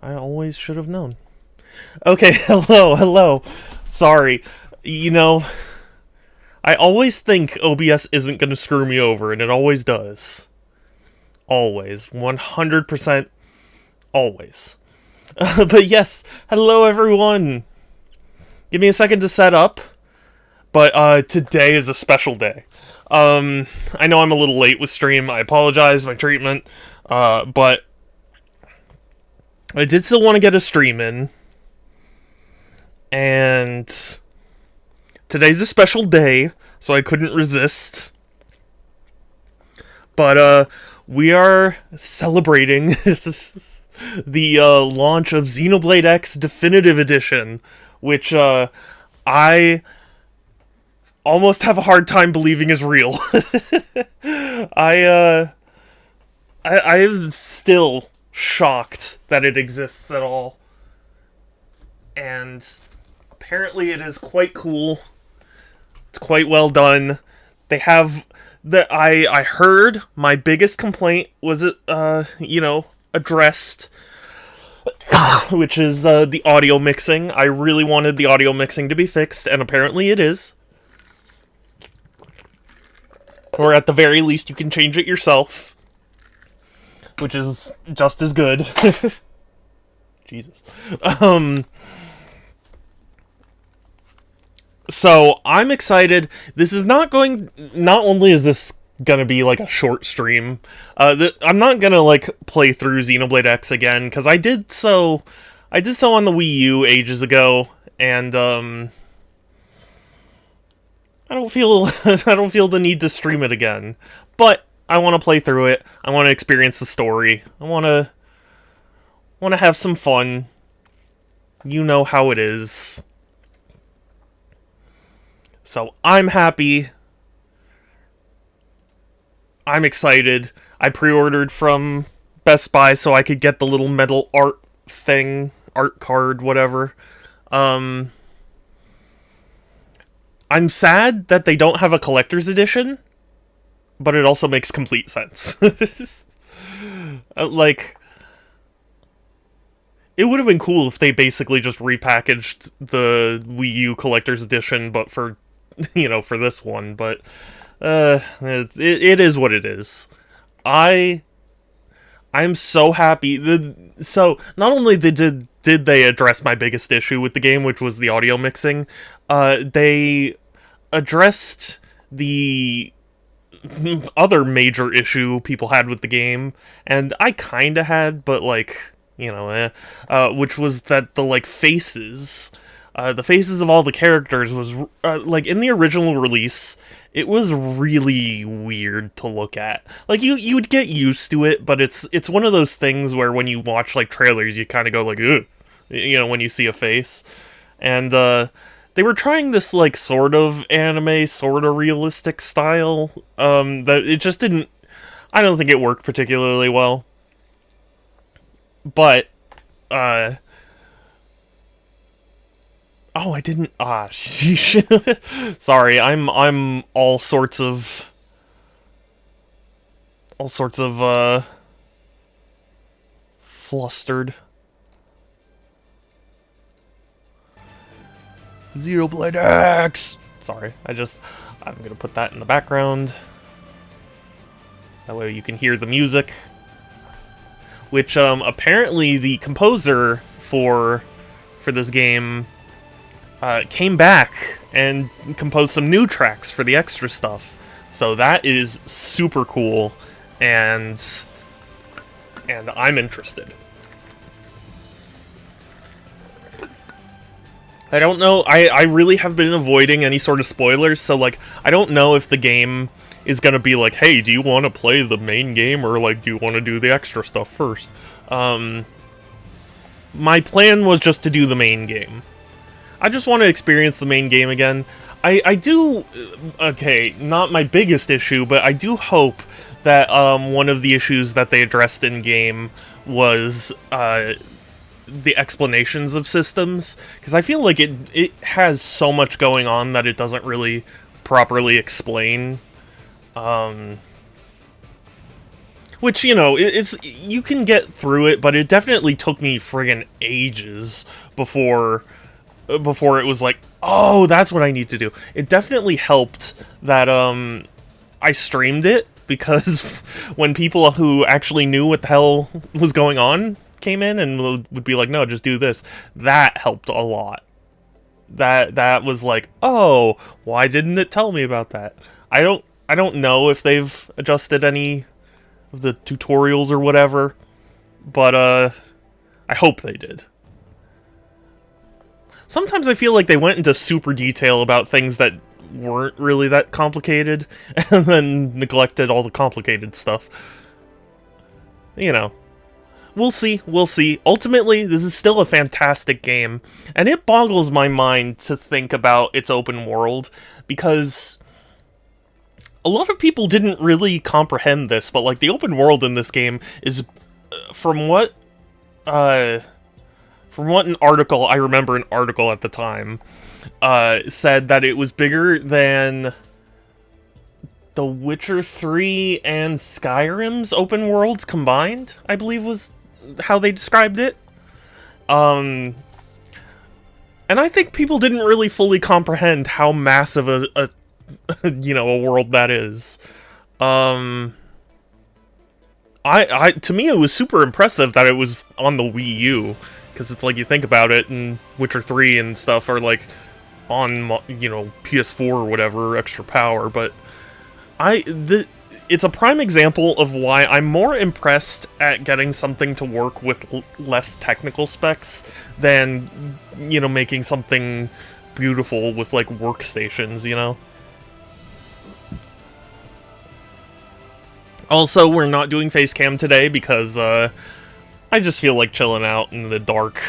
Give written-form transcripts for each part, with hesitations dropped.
I always should have known. Okay, hello. Sorry. You know, I always think OBS isn't going to screw me over, and it always does. Always. 100% always. But yes, hello everyone. Give me a second to set up. But today is a special day. I know I'm a little late with stream. I apologize, my treatment. But I did still want to get a stream in. And today's a special day, so I couldn't resist. But we are celebrating the launch of Xenoblade X Definitive Edition, which I almost have a hard time believing is real. I'm still shocked that it exists at all. And apparently it is quite cool. It's quite well done. They have I heard my biggest complaint was addressed, which is the audio mixing. I really wanted the audio mixing to be fixed, and apparently it is. Or at the very least, you can change it yourself, which is just as good. Jesus. So I'm excited. This is not only is this gonna be like a short stream, I'm not gonna like play through Xenoblade X again, because I did so on the Wii U ages ago, and I don't feel the need to stream it again. But I want to play through it. I want to experience the story. I want to have some fun. You know how it is. So I'm happy. I'm excited. I pre-ordered from Best Buy so I could get the little metal art card, whatever. I'm sad that they don't have a collector's edition, but it also makes complete sense. Like, it would have been cool if they basically just repackaged the Wii U collector's edition, but for this one. But it is what it is. I'm so happy. So not only did they address my biggest issue with the game, which was the audio mixing, they addressed the other major issue people had with the game, and I kinda had, but which was that the faces of all the characters was in the original release, it was really weird to look at. Like, you would get used to it, but it's one of those things where when you watch trailers, you kind of go like, ugh, when you see a face. And they were trying this sort of anime, sort of realistic style, that it just didn't. I don't think it worked particularly well. But oh, I didn't. Sheesh. Sorry, I'm all sorts of flustered. Xenoblade X! Sorry, I'm gonna put that in the background. So that way you can hear the music. Which, apparently the composer for this game came back and composed some new tracks for the extra stuff. So that is super cool, and I'm interested. I don't know, I really have been avoiding any sort of spoilers, so I don't know if the game is gonna be like, hey, do you want to play the main game, or do you want to do the extra stuff first? My plan was just to do the main game. I just want to experience the main game again. I do, okay, not my biggest issue, but I do hope that one of the issues that they addressed in game was the explanations of systems, because I feel like it has so much going on that it doesn't really properly explain Which, you know, it's you can get through it, but it definitely took me friggin' ages before it was like, oh, that's what I need to do. It definitely helped that I streamed it, because when people who actually knew what the hell was going on came in and would be like, no, just do this, that helped a lot. That was like, oh, why didn't it tell me about that? I don't know if they've adjusted any of the tutorials or whatever, but I hope they did. Sometimes I feel like they went into super detail about things that weren't really that complicated, and then neglected all the complicated stuff. You know. We'll see, we'll see. Ultimately, this is still a fantastic game, and it boggles my mind to think about its open world, because a lot of people didn't really comprehend this, but, like, the open world in this game is, from what an article, I remember an article at the time, said that it was bigger than The Witcher 3 and Skyrim's open worlds combined, I believe was how they described it. And I think people didn't really fully comprehend how massive a you know, a world that is. To me, it was super impressive that it was on the Wii U, because it's like, you think about it, and Witcher 3 and stuff are like on, you know, PS4 or whatever, extra power, but it's a prime example of why I'm more impressed at getting something to work with less technical specs than, you know, making something beautiful with, like, workstations, you know? Also, we're not doing face cam today because, I just feel like chilling out in the dark.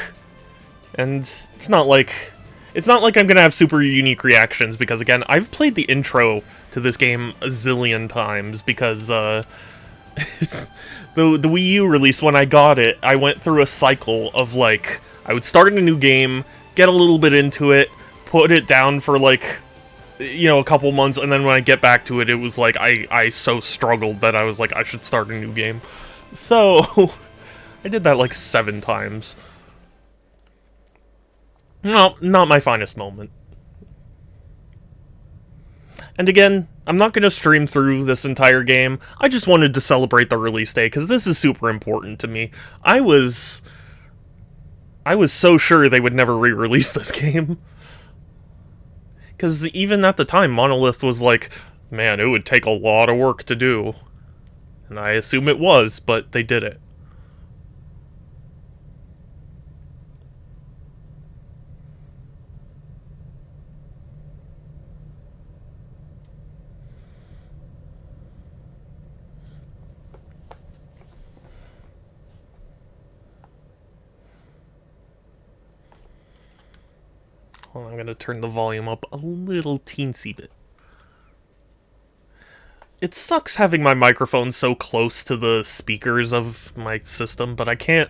And it's not like I'm gonna have super unique reactions, because, again, I've played the intro to this game a zillion times, because, the Wii U release, when I got it, I went through a cycle of, like, I would start in a new game, get a little bit into it, put it down for, like, you know, a couple months, and then when I get back to it, it was like, I so struggled that I was like, I should start a new game. So, I did that, like, 7 times. No, not my finest moment. And again, I'm not going to stream through this entire game. I just wanted to celebrate the release day, because this is super important to me. I was so sure they would never re-release this game. Because even at the time, Monolith was like, man, it would take a lot of work to do. And I assume it was, but they did it. Well, I'm gonna turn the volume up a little teensy bit. It sucks having my microphone so close to the speakers of my system, but I can't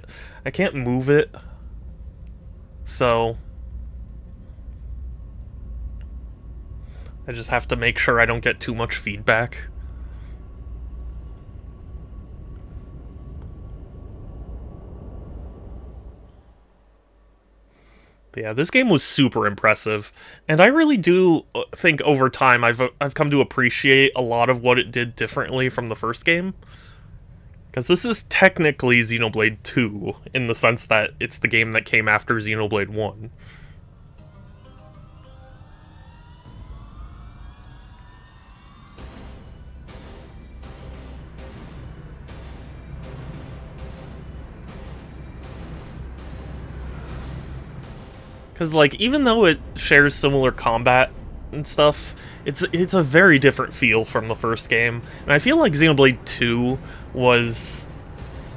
move it. So I just have to make sure I don't get too much feedback. But yeah, this game was super impressive, and I really do think over time I've come to appreciate a lot of what it did differently from the first game. Because this is technically Xenoblade 2, in the sense that it's the game that came after Xenoblade 1. Because, like, even though it shares similar combat and stuff, it's a very different feel from the first game. And I feel like Xenoblade 2 was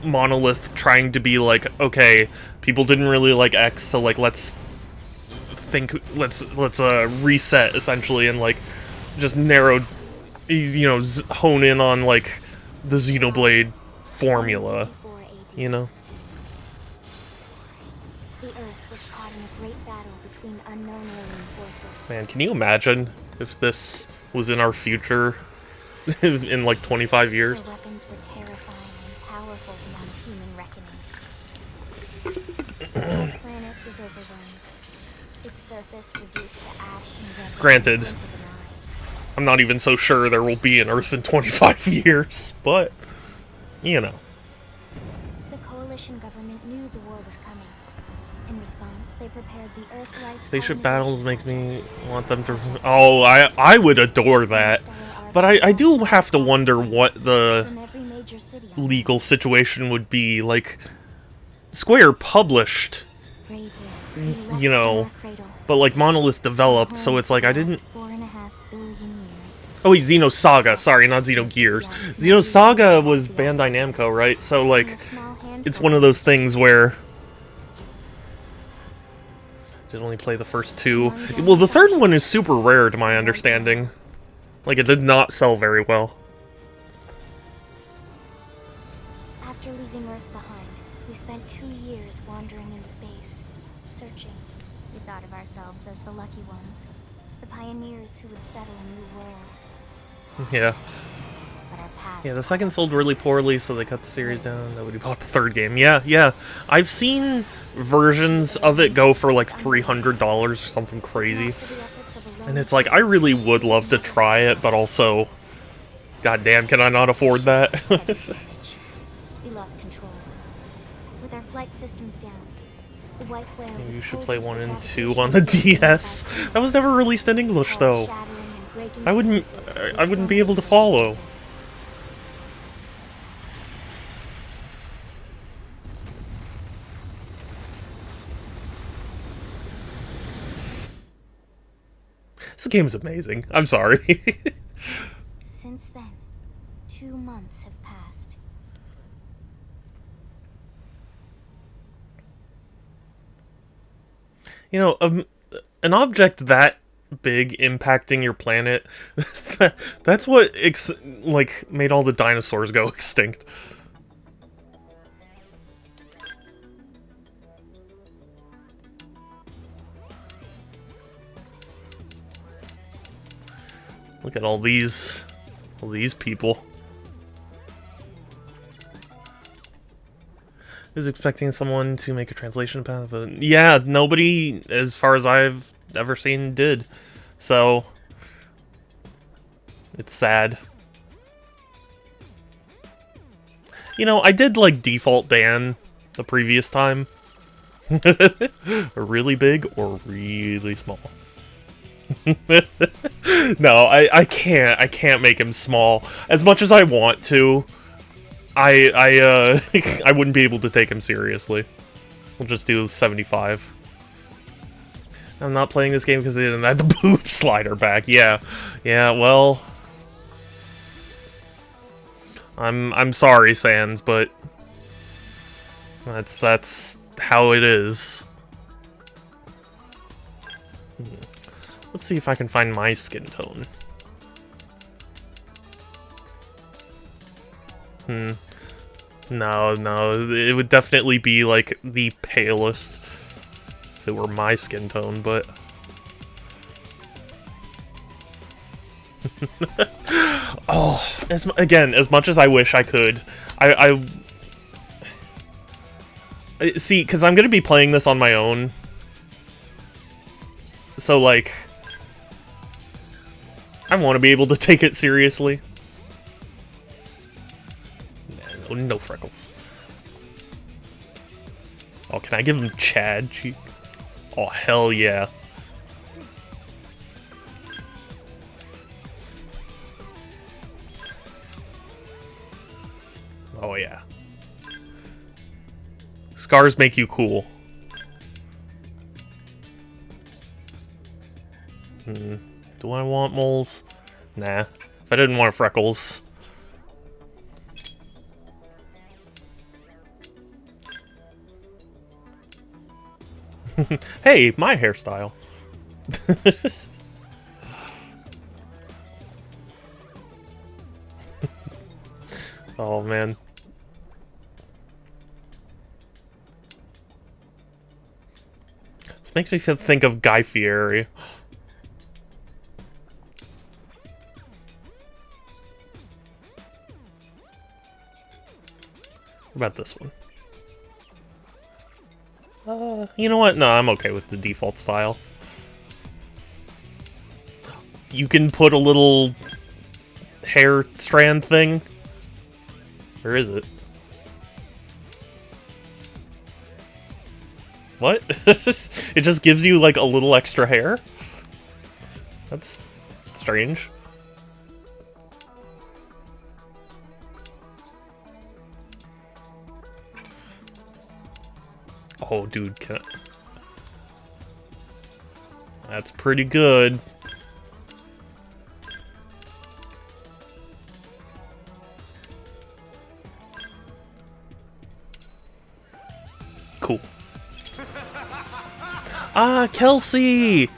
Monolith trying to be like, okay, people didn't really like X, so, like, let's reset, essentially, and, like, just narrow, you know, hone in on, like, the Xenoblade formula, you know? Man, can you imagine if this was in our future in like 25 years? The weapons were terrifying. powerful beyond human reckoning. Our planet is overwhelmed. Its surface reduced to ash and rubble. Granted, I'm not even so sure there will be an Earth in 25 years, but, you know. The coalition government knew the war was coming. In response, they prepared the Earthlight Spaceship battles makes me want them to... Oh, I would adore that. But I do have to wonder what the legal situation would be. Like, Square published, you know, but like Monolith developed, so it's like I didn't... Oh wait, Xenosaga, sorry, not Xenogears. Xenosaga was Bandai Namco, right? So like, it's one of those things where... Did only play the first two. Well, the third one is super rare to my understanding. Like, it did not sell very well. After leaving Earth behind, we spent 2 years wandering in space, searching. We thought of ourselves as the lucky ones, the pioneers who would settle a new world. Yeah. But our past... Yeah, the second sold really poorly, so they cut the series down. Nobody bought the third game. Yeah. I've seen versions of it go for like $300 or something crazy. And it's like, I really would love to try it, but also, goddamn, can I not afford that? We lost control. With our flight systems down, the white whale You should play 1 and 2 on the DS. That was never released in English, though. I wouldn't be able to follow. This game is amazing. I'm sorry. Since then, 2 months have passed. You know, an object that big impacting your planet, that's what, like, made all the dinosaurs go extinct. Look at all these people. Who's expecting someone to make a translation path? But yeah, nobody, as far as I've ever seen, did. So it's sad. You know, I did like default ban the previous time. Really big or really small. No, I can't make him small. As much as I want to, I wouldn't be able to take him seriously. We'll just do 75. I'm not playing this game because they didn't add the boob slider back. Yeah, well, I'm sorry, Sans, but that's how it is. Let's see if I can find my skin tone. No, it would definitely be, like, the palest if it were my skin tone, but... Oh, again, as much as I wish I could, I see, because I'm going to be playing this on my own, so, like... I want to be able to take it seriously. No freckles. Oh, can I give him Chad cheek? Oh, hell yeah. Oh, yeah. Scars make you cool. Do I want moles? Nah. If I didn't want freckles. Hey, my hairstyle. Oh, man. This makes me think of Guy Fieri. What about this one? You know what? No, I'm okay with the default style. You can put a little hair strand thing. Or is it? What? It just gives you, like, a little extra hair? That's strange. Oh, dude, can I... That's pretty good. Cool. Ah, Kelsey!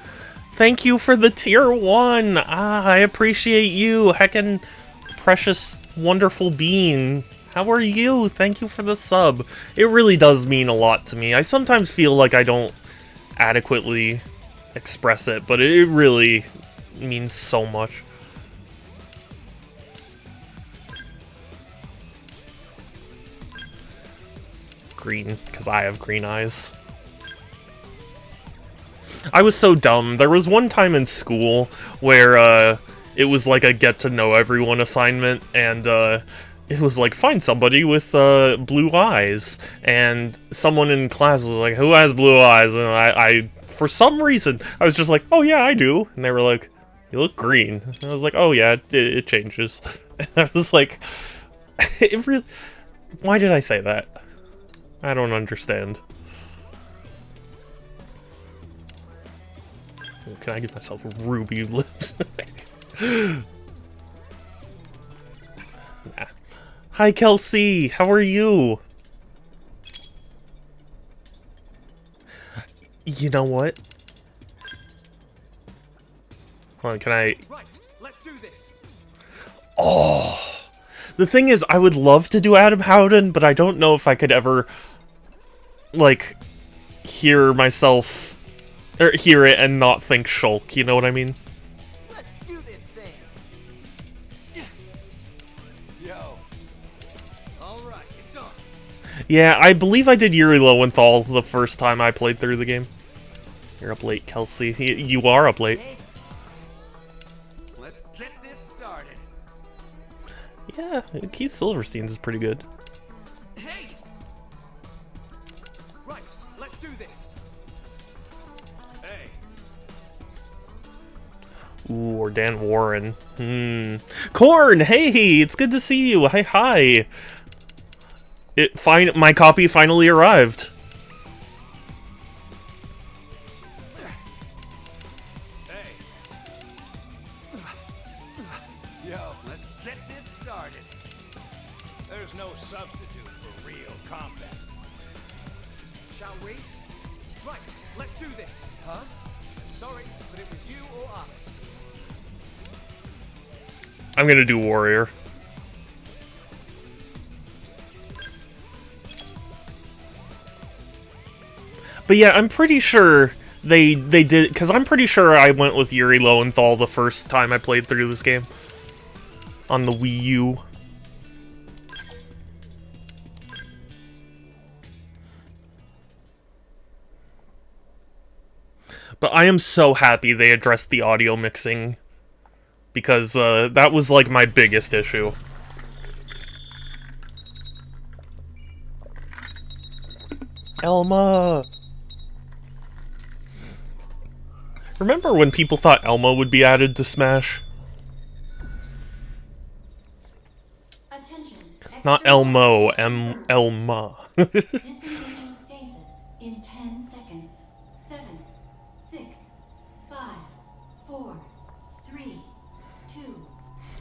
Thank you for the tier 1! Ah, I appreciate you, heckin' precious, wonderful being. How are you? Thank you for the sub. It really does mean a lot to me. I sometimes feel like I don't adequately express it, but it really means so much. Green, because I have green eyes. I was so dumb. There was one time in school where it was like a get-to-know-everyone assignment, and it was like, find somebody with blue eyes. And someone in class was like, who has blue eyes? And I for some reason, I was just like, oh yeah, I do. And they were like, you look green. And I was like, oh yeah, it changes. And I was like, it really... Why did I say that? I don't understand. Can I give myself ruby lips? Nah. Hi, Kelsey! How are you? You know what? Hold on, can I... Right, let's do this. Oh! The thing is, I would love to do Adam Howden, but I don't know if I could ever, like, hear myself... or hear it and not think Shulk, you know what I mean? Let's do this thing. Yo. Alright, it's on. Yeah, I believe I did Yuri Lowenthal the first time I played through the game. You're up late, Kelsey. You are up late. Hey. Let's get this started. Yeah, Keith Silverstein's is pretty good. Hey! Right, let's do this. Hey. Ooh, or Dan Warren. Corn, hey, it's good to see you. Hi. My copy finally arrived. Hey. Yo, let's get this started. There's no substitute for real combat. Shall we? Right, let's do this. Huh? Sorry, but it was you or us. I'm gonna do Warrior. But yeah, I'm pretty sure they did, because I'm pretty sure I went with Yuri Lowenthal the first time I played through this game. On the Wii U. But I am so happy they addressed the audio mixing, because that was like my biggest issue. Elma! Remember when people thought Elma would be added to Smash? Attention. Not Elmo, Elma. Disengaging stasis in 10 seconds. 7, 6, 5, 4, 3, 2.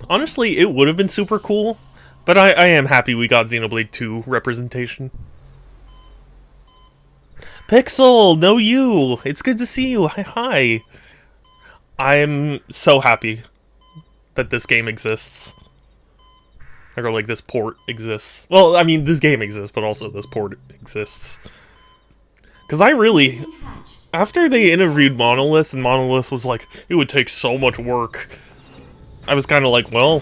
Honestly, it would have been super cool, but I am happy we got Xenoblade 2 representation. Pixel, no you! It's good to see you, hi. I'm so happy that this game exists. Or like this port exists. Well, I mean, this game exists, but also this port exists. Because I really... After they interviewed Monolith, and Monolith was like, it would take so much work, I was kind of like, well,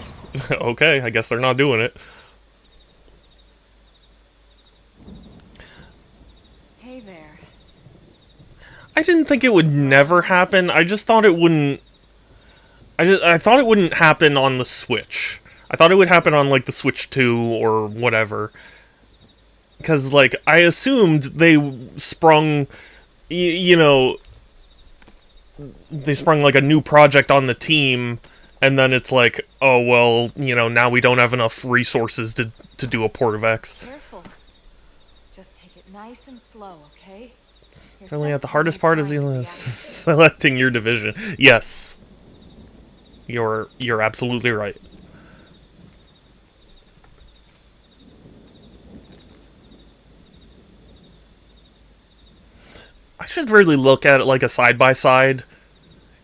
okay, I guess they're not doing it. I didn't think it would never happen. I just thought it wouldn't. I thought it wouldn't happen on the Switch. I thought it would happen on like the Switch 2 or whatever. Because like I assumed they sprung, you know, they sprung like a new project on the team, and then it's like, oh well, you know, now we don't have enough resources to do a port of X. Careful. Just take it nice and slow, okay? Your Really, at the senses hardest need part of time to Xenoblade is react. selecting your division. Yes, you're absolutely right. I should really look at it like a side by side,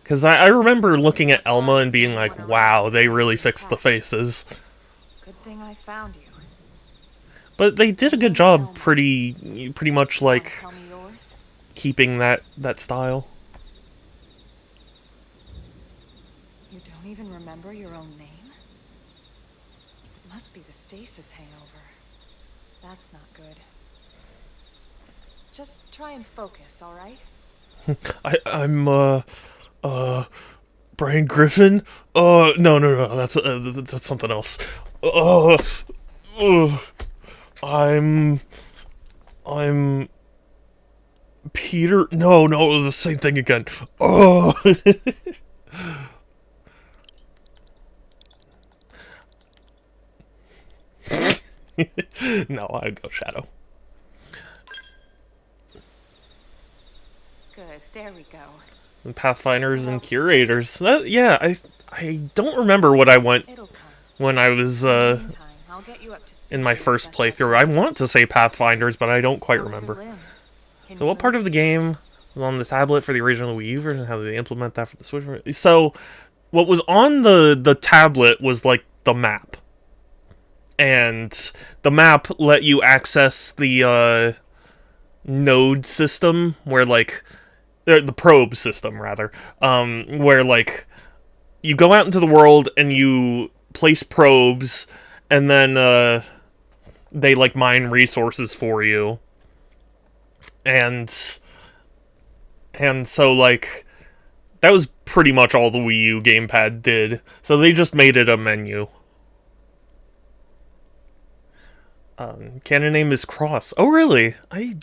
because I remember looking at Elma and being like, wow, they really fixed the faces. Good thing I found you. But they did a good job, pretty much Wanna like tell me yours? keeping that style. You don't even remember your own name? It must be the stasis hangover. That's not good. Just try and focus, alright? I'm Brian Griffin. No, that's something else. I'm Peter. No, the same thing again. Oh. No, I go Shadow. Good, there we go. And Pathfinders and Curators. Yeah, I don't remember what I went It'll come. when I was Meantime, I'll get you up to speed in my with first special playthrough. I abilities. want to say Pathfinders, but I don't quite How are your remember. limbs? Can So you what part move? of the game was on the tablet for the original Wii U version? How did they implement that for the Switch version? So what was on the tablet was like the map. And the map let you access the node system where like the probe system rather, where like you go out into the world and you place probes, and then they like mine resources for you, and so like that was pretty much all the Wii U gamepad did. So they just made it a menu. Canon name is Cross. Oh really? I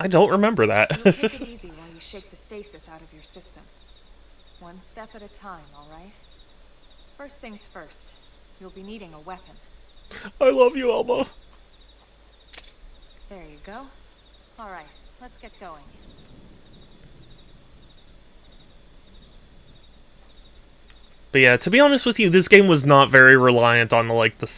don't remember that. You'll take it easy while you shake the stasis out of your system. One step at a time, alright? First things first, you'll be needing a weapon. I love you, Elmo. There you go. Alright, let's get going. But yeah, to be honest with you, this game was not very reliant on the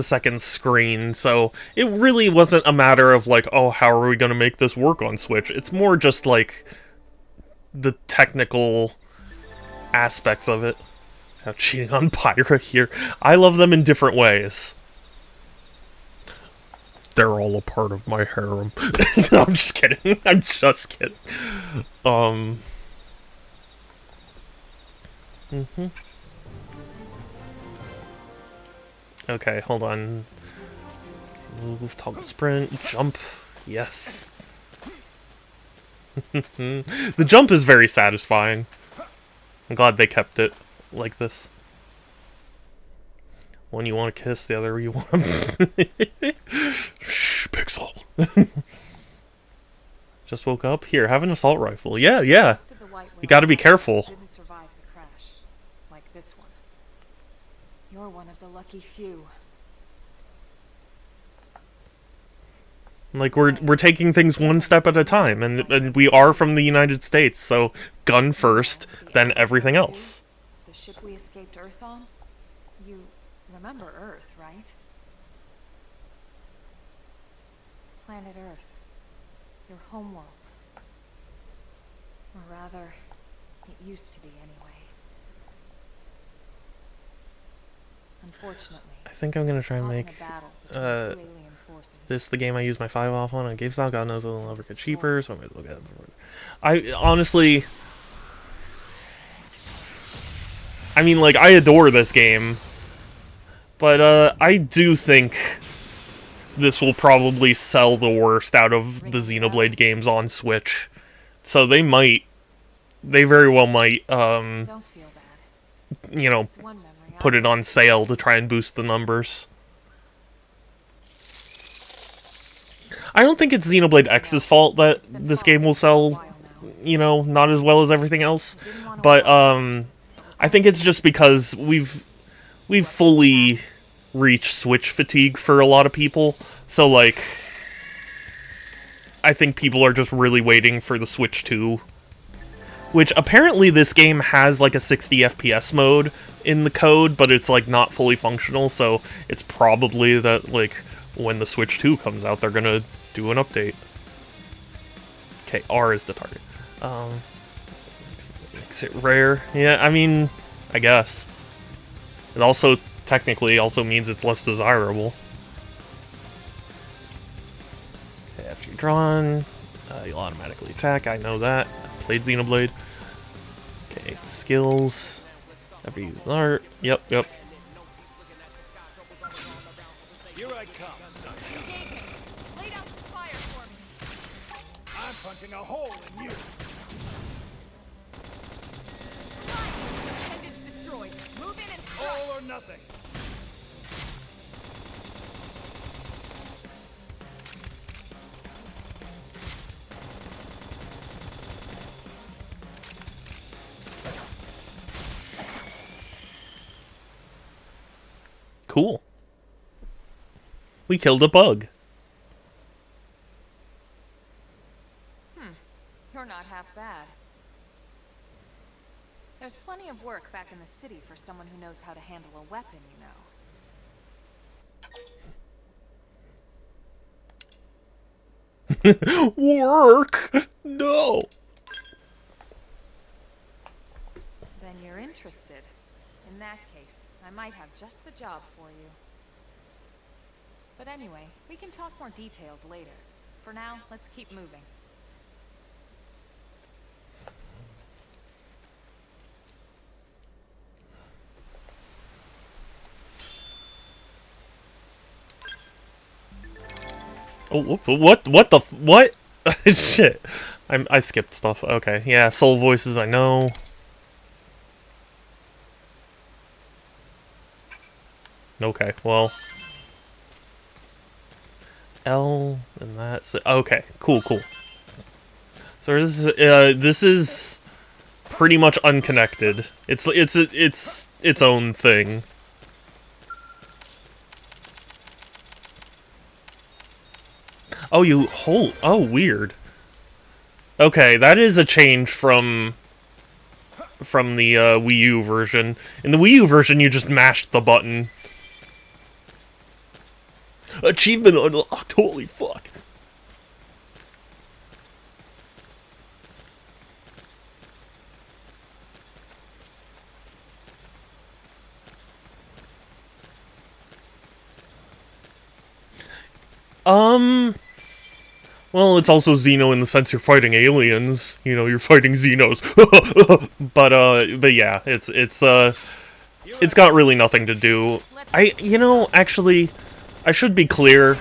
second screen, so it really wasn't a matter of like, oh, how are we going to make this work on Switch? It's more just like the technical aspects of it. How cheating on Pyra here. I love them in different ways. They're all a part of my harem. No, I'm just kidding. I'm just kidding. Okay, hold on. Move, toggle sprint, jump. Yes. The jump is very satisfying. I'm glad they kept it like this. One you want to kiss, the other you want to... Shh, Pixel. Just woke up. Here, have an assault rifle. Yeah. Most of the White You gotta be Whale careful. didn't survive the crash, like this one. You're one of the lucky few. Like, we're taking things one step at a time, and we are from the United States, so gun first, then everything else. The ship we escaped Earth on? You remember Earth, right? Planet Earth. Your homeworld. Or rather, it used to be anyway. Unfortunately, I think I'm gonna try and caught in make a battle between two alien forces. this the game I use my 5 off on GameStop. God knows it'll never get cheaper, so I'm gonna look at it. I honestly... I mean, like, I adore this game, but I do think this will probably sell the worst out of the Xenoblade games on Switch. So they very well might, Don't feel bad. you know, It's one memory. put it on sale to try and boost the numbers. I don't think it's Xenoblade X's fault that this game will sell, you know, not as well as everything else. But, I think it's just because we've fully reached Switch fatigue for a lot of people. So, like, I think people are just really waiting for the Switch 2. Which, apparently this game has, like, a 60 FPS mode in the code, but it's, like, not fully functional, so it's probably that, like, when the Switch 2 comes out, they're gonna do an update. Okay, R is the target. Makes it rare. Yeah, I mean, I guess. It also, technically, also means it's less desirable. Okay, after you're drawn, you'll automatically attack. I know that. I've played Xenoblade. Okay, skills. After you use art. Yep. Here I come, son. Lay down some fire for me. I'm punching a hole in you. Appendage destroyed. Move in and strike. All or nothing. Cool. We killed a bug. You're not half bad. There's plenty of work back in the city for someone who knows how to handle a weapon, you know. Work? No. Then you're interested. In that case, I might have just the job for you. But anyway, we can talk more details later. For now, let's keep moving. Oh, what? Shit. I skipped stuff. Okay, yeah, soul voices, I know. Okay, well. L, and that's... Okay, cool. So this is pretty much unconnected. It's its own thing. Oh, weird. Okay, that is a change from the Wii U version. In the Wii U version, you just mashed the button. Achievement unlocked, holy fuck. Well, it's also Xeno in the sense you're fighting aliens. You know, you're fighting Xenos. but yeah, it's got really nothing to do. Actually, I should be clear.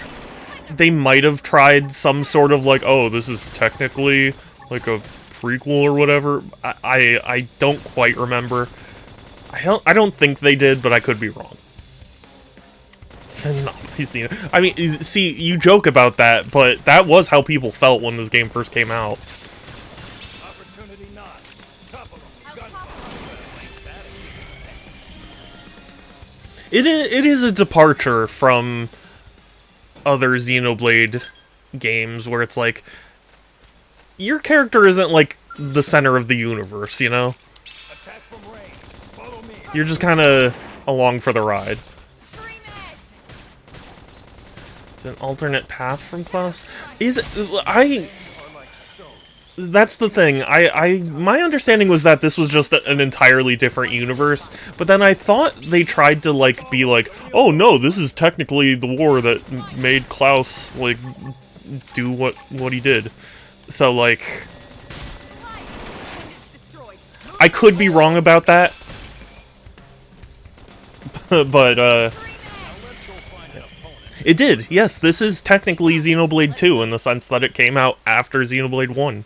They might have tried some sort of like, oh, this is technically like a prequel or whatever. I don't quite remember. I don't think they did, but I could be wrong. I mean, see, you joke about that, but that was how people felt when this game first came out. Opportunity not. Top of them. Gun. It is a departure from other Xenoblade games where it's like your character isn't like the center of the universe, you know? Attack from range. Follow me. You're just kind of along for the ride. It's an alternate path from Klaus. That's the thing. My understanding was that this was just an entirely different universe, but then I thought they tried to like be like, oh no, this is technically the war that made Klaus like do what he did. So like, I could be wrong about that, but It did, yes. This is technically Xenoblade 2 in the sense that it came out after Xenoblade 1.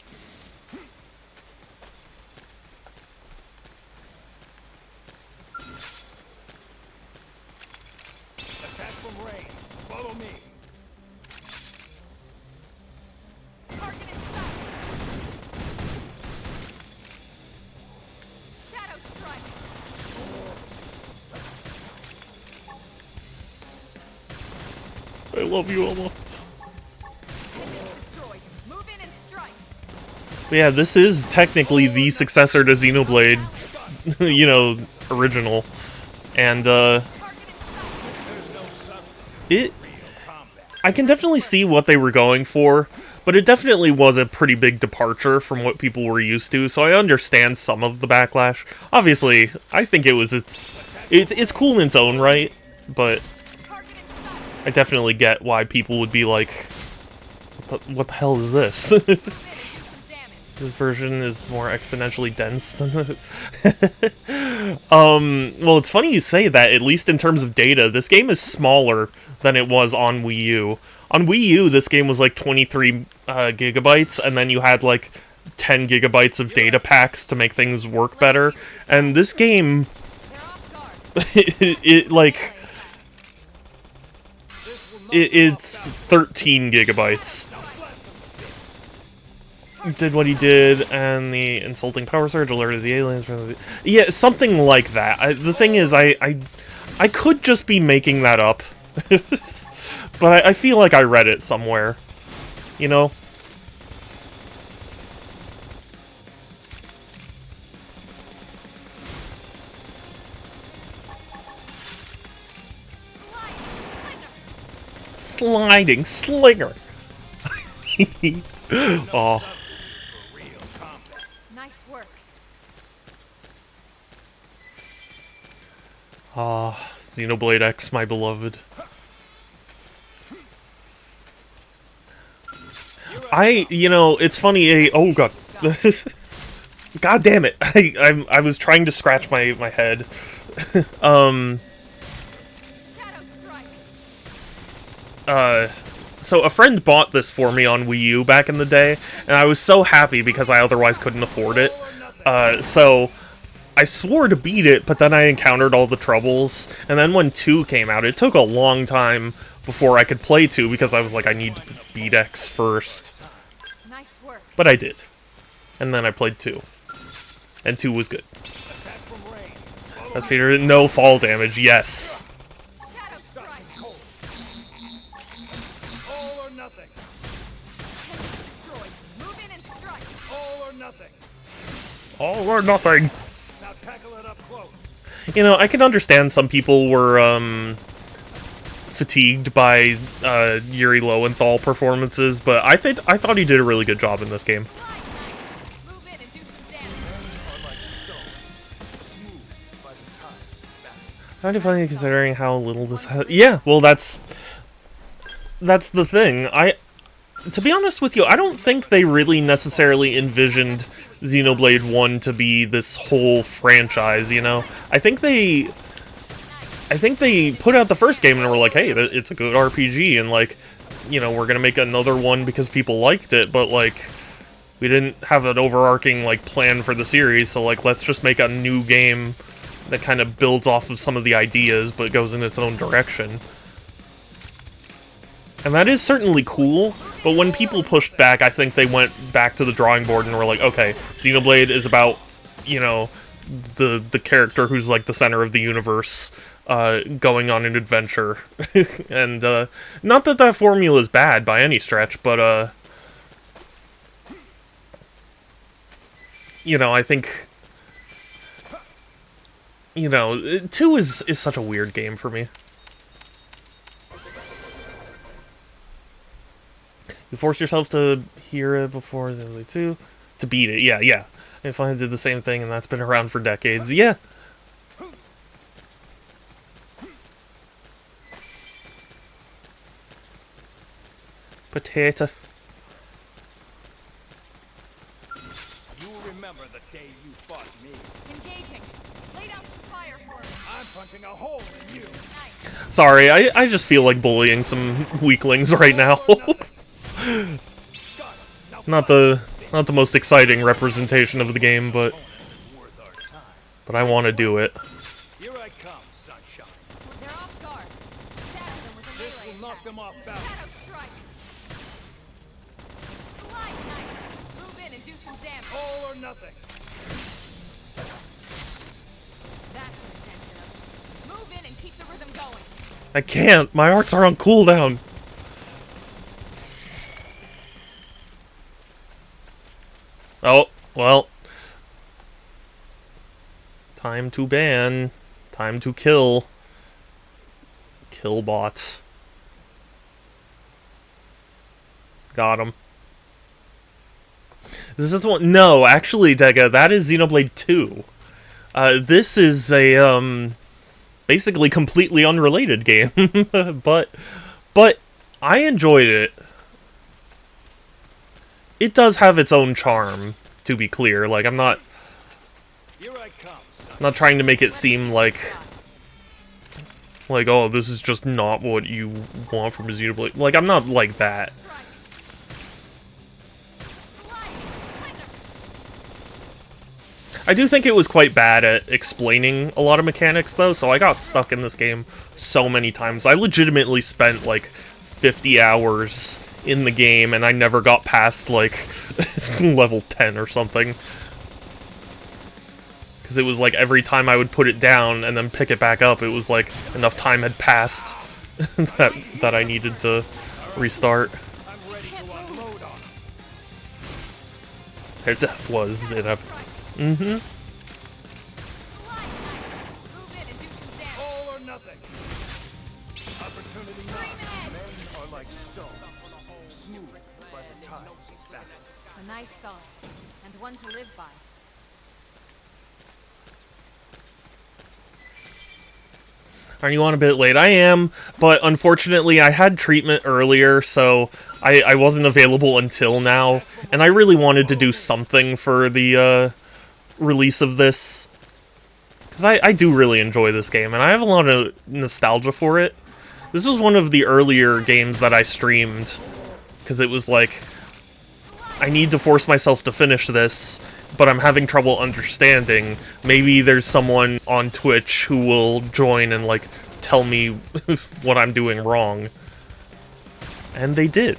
Attack from range. Follow me. Target in sight. Shadow strike. I love you, Elma. Pendant destroyed. Move in and strike. But yeah, this is technically the successor to Xenoblade, you know, original. And, Target in sight. There's no substitute it... for real combat. I can definitely see what they were going for, but it definitely was a pretty big departure from what people were used to, so I understand some of the backlash. Obviously, I think it's cool in its own right, but Target in sight. I definitely get why people would be like, what the hell is this? Move in and do some damage. This version is more exponentially dense than the... well, it's funny you say that, at least in terms of data. This game is smaller than it was on Wii U. On Wii U, this game was like 23 gigabytes, and then you had like 10 gigabytes of data packs to make things work better. And this game, They're off guard. it like, This will not it's 13 gigabytes. Did what he did, and the insulting power surge alerted the aliens from the... Yeah, something like that. The thing is, I could just be making that up. But I feel like I read it somewhere. You know? Sliding slinger. Oh. for real combat. Nice work. Ah, Xenoblade X, my beloved. You know, it's funny, oh god. God damn it. I was trying to scratch my head. Shadow strike. So a friend bought this for me on Wii U back in the day, and I was so happy because I otherwise couldn't afford it. So I swore to beat it, but then I encountered all the troubles, and then when 2 came out, it took a long time before I could play 2 because I was like, I need to beat X first. Nice work. But I did. And then I played 2. And 2 was good. Attack from range. Follow That's Peter. No fall damage, yes. Shadow strike. all or nothing. Pendant destroyed. Move in and strike. All or nothing. All or nothing. Now tackle it up close. You know, I can understand some people were, fatigued by, Yuri Lowenthal performances, but I thought he did a really good job in this game. Slide nice. Move in and do some damage. Are like stones, smooth by the times of battle. How funny considering how little this has... Yeah, well, that's the thing. To be honest with you, I don't think they really necessarily envisioned Xenoblade 1 to be this whole franchise, you know? I think they put out the first game and were like, hey, it's a good RPG, and, like, you know, we're gonna make another one because people liked it, but, like, we didn't have an overarching, like, plan for the series, so, like, let's just make a new game that kind of builds off of some of the ideas, but goes in its own direction. And that is certainly cool, but when people pushed back, I think they went back to the drawing board and were like, okay, Xenoblade is about, you know, the character who's, like, the center of the universe, going on an adventure. And, not that that formula is bad by any stretch, but, you know, I think, you know, 2 is such a weird game for me. You force yourself to hear it before Xenoblade 2 to beat it. Yeah. I finally did the same thing, and that's been around for decades. Yeah. Potato. You will remember the day you fought me. Engaging. Lay down some fire for me. I'm punching a hole in you. Nice. Sorry, I just feel like bullying some weaklings right now. not the most exciting representation of the game, but Worth our time. I want to do it. Here I come, sunshine. They're off guard. Stab them with a This melee will knock attack. them off balance. Shadow strike. Slide nice. Move in and do some damage. All or nothing. That could have dented him. Move in and keep the rhythm going. I can't. My arts are on cooldown. Oh, well. Time to ban. Time to kill. Kill bots. Got him. This is one. No, actually, Dega, that is Xenoblade 2. This is a basically completely unrelated game, but I enjoyed it. It does have its own charm, to be clear. Like, I'm not Here I come, son. trying to make it seem like oh, this is just not what you want from a Xenoblade. Like, I'm not like that. I do think it was quite bad at explaining a lot of mechanics, though, so I got stuck in this game so many times. I legitimately spent, like, 50 hours in the game, and I never got past, like, level 10 or something. Because it was like every time I would put it down and then pick it back up, it was like enough time had passed that I needed to restart. I'm ready to unload on 'em. Their death was inevitable. Mm-hmm. Move in and do some damage. All or nothing. Opportunity knocks. Men are like stones, smooth by the tides of battle. A nice thought, and one to live by. Are you on a bit late? I am, but unfortunately I had treatment earlier, so I wasn't available until now, and I really wanted to do something for the release of this, because I do really enjoy this game, and I have a lot of nostalgia for it. This was one of the earlier games that I streamed, because it was like, I need to force myself to finish this, but I'm having trouble understanding. Maybe there's someone on Twitch who will join and, like, tell me what I'm doing wrong. And they did.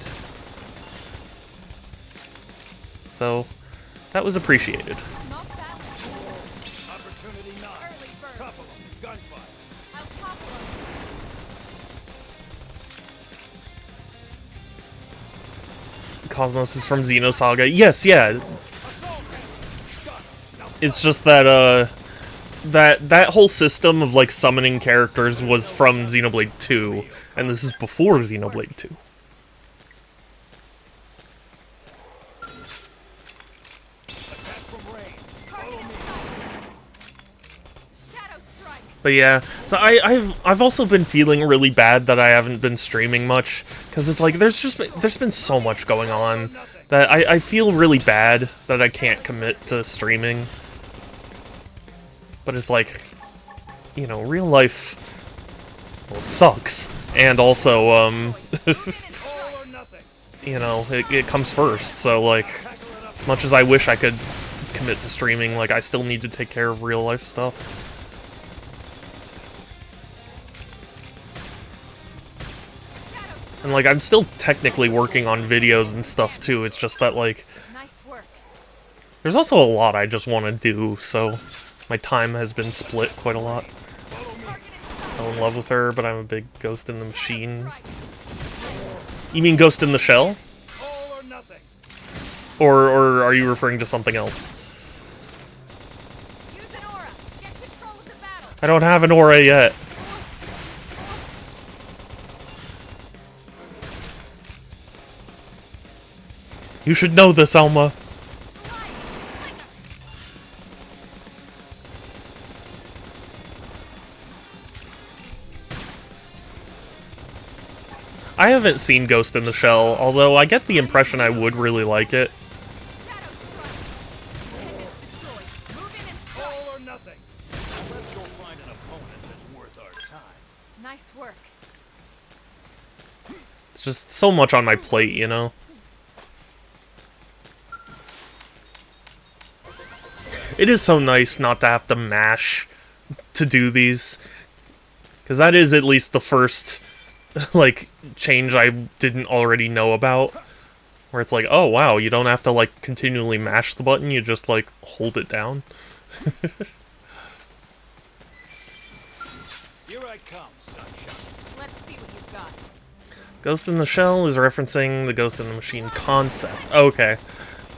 So, that was appreciated. Knock that one. Opportunity knocks. Early bird. Couple 'em. Gunfire. I'll topple him. Cosmos is from Xenosaga. Yes, yeah. Assault rifle. Got 'em. Now It's just that, that whole system of, like, summoning characters was from Xenoblade 2, and this is before Xenoblade 2. attack from range. Target in sight. Shadow strike. But yeah, so I've also been feeling really bad that I haven't been streaming much, because it's like there's been so much going on that I feel really bad that I can't commit to streaming. But it's like, you know, real life, well, it sucks, and also All or nothing. you know, it comes first. So like, Tackle it up. as much as I wish I could commit to streaming, like, I still need to take care of real life stuff. And, like, I'm still technically working on videos and stuff, too. It's just that, like, Nice work. there's also a lot I just want to do, so my time has been split quite a lot. Target in sight. Fell in love with her, but I'm a big Ghost in the Machine. Strike. You mean Ghost in the Shell? All or nothing. Or are you referring to something else? Use an aura. Get control of the battle. I don't have an aura yet. You should know this, Elma. I haven't seen Ghost in the Shell, although I get the impression I would really like it. Shadow strike. Pendants destroyed. Move in and strike. All or nothing. Let's go find an opponent that's worth our time. Nice work. It's just so much on my plate, you know? It is so nice not to have to mash to do these. Because that is at least the first, like, change I didn't already know about. Where it's like, oh wow, you don't have to, like, continually mash the button, you just, like, hold it down. Here I come, sunshine. Let's see what you've got. Ghost in the Shell is referencing the Ghost in the Machine concept. Okay.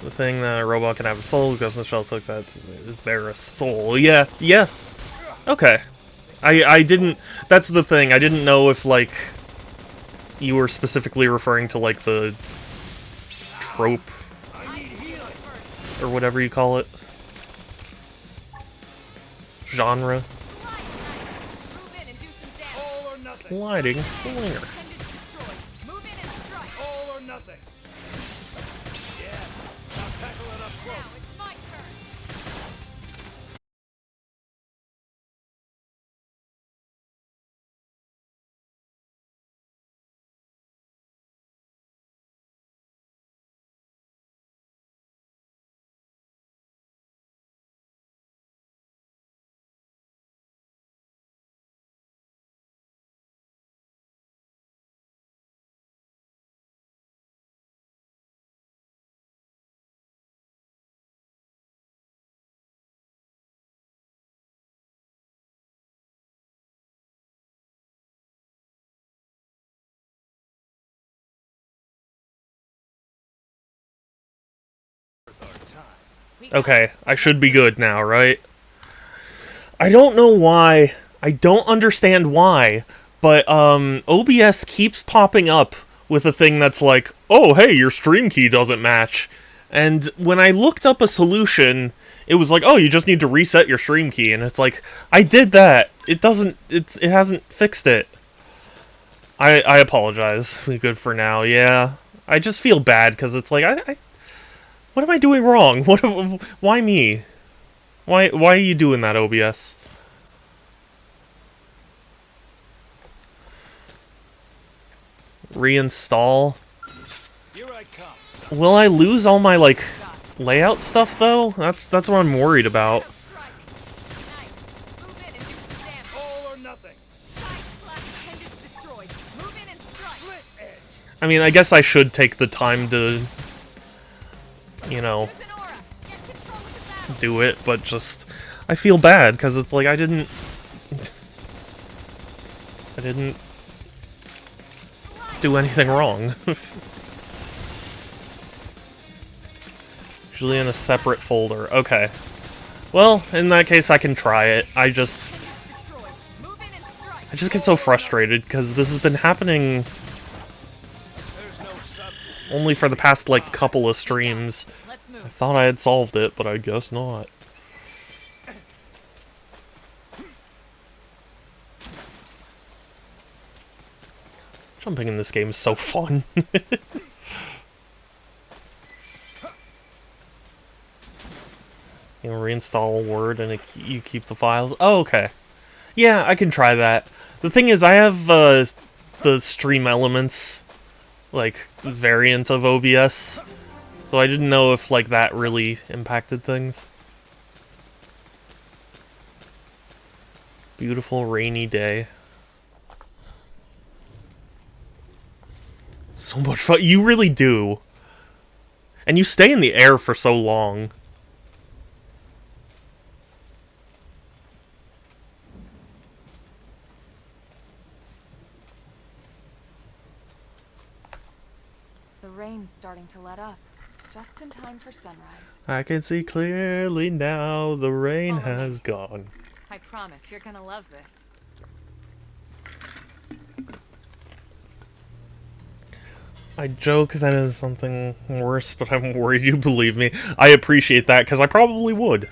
The thing that a robot can have a soul, Ghost in the Shell took that. Is there a soul? Yeah, yeah. Okay. I didn't... That's the thing, I didn't know if, like, you were specifically referring to, like, the trope, or whatever you call it. Genre. Move in and do some damage. All or nothing. Sliding slinger. Intended to destroy. Move in and strike. All or nothing. Yes. Now tackle it up Now close. it's my turn. Okay, I should be good now, right? I don't know why. I don't understand why, but OBS keeps popping up with a thing that's like, oh, hey, your stream key doesn't match. And when I looked up a solution, it was like, oh, you just need to reset your stream key. And it's like, I did that. It doesn't, it hasn't fixed it. I apologize. We're good for now, yeah. I just feel bad, because it's like, what am I doing wrong? Why me? Why are you doing that, OBS? Reinstall. Here I come, son. Will I lose all my, like, layout stuff, though? That's what I'm worried about. Strike. Nice. Move in and do some damage. All or nothing. Side slash intended to destroy. Move in and strike. Split edge. I mean, I guess I should take the time to, you know, Use an aura. Get control of the battle. do it, but just... I feel bad, because it's like, I didn't do anything wrong. Usually in a separate folder. Okay. Well, in that case, I can try it. I just Destroy. Move in and strike. get so frustrated, because this has been happening There's no substitute. only for the past, like, couple of streams. Let's I move. thought I had solved it, but I guess not. Jumping in this game is so fun. You reinstall Word and you keep the files. Oh, okay. Yeah, I can try that. The thing is, I have the Stream Elements, like, variant of OBS, so I didn't know if, like, that really impacted things. Beautiful rainy day. So much fun. You really do. And you stay in the air for so long. The rain's starting to let up. Just in time for sunrise. I can see clearly now the rain Follow me. has gone. I promise you're gonna love this. I joke that is something worse, but I'm worried you believe me. I appreciate that, because I probably would.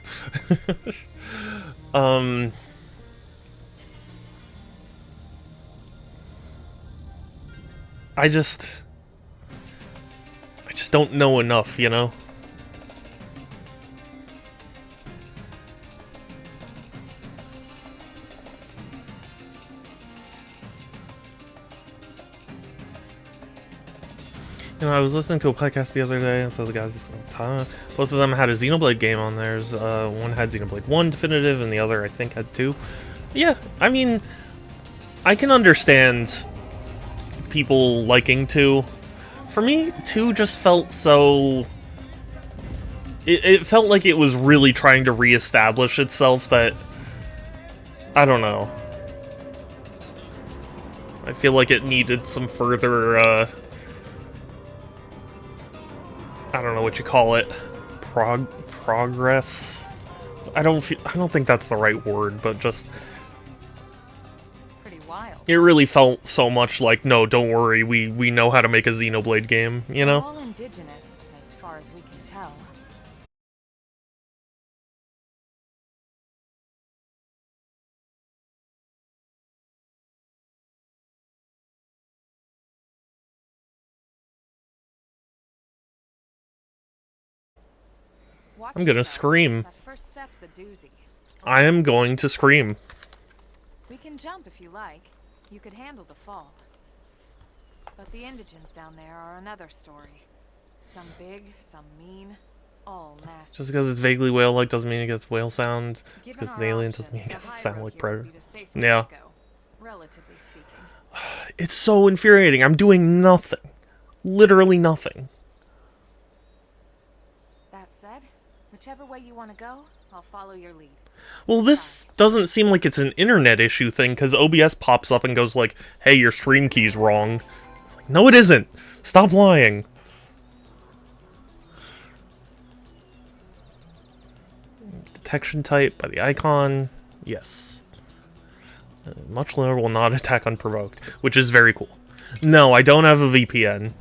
I just don't know enough, you know? You know, I was listening to a podcast the other day, and so the guys, both of them had a Xenoblade game on theirs. One had Xenoblade 1 Definitive, and the other, I think, had 2. Yeah, I mean, I can understand people liking 2. For me, 2 just felt so... It felt like it was really trying to reestablish itself that... I don't know. I feel like it needed some further, I don't know what you call it. Progress? I don't think that's the right word, but just... Pretty wild. It really felt so much like, no, don't worry, we know how to make a Xenoblade game, you know? All indigenous, as far as we can tell. Watch I'm gonna yourself. scream. That first step's a doozy. I am going to scream. We can jump if you like. You could handle the fall. But the indigents down there are another story. Some big, some mean, all nasty. Just because it's vaguely whale-like doesn't mean it gets whale sound. Just Given because it's our alien options, doesn't mean it the gets high sound road like here would Predator. be the safer Yeah. way to go, relatively speaking. It's so infuriating. I'm doing nothing. Literally nothing. That said, whichever way you want to go, I'll follow your lead. Well, this doesn't seem like it's an internet issue thing, because OBS pops up and goes like, hey, your stream key's wrong. It's like, no it isn't! Stop lying! Detection type by the icon. Yes. Much lower will not attack unprovoked, which is very cool. No, I don't have a VPN.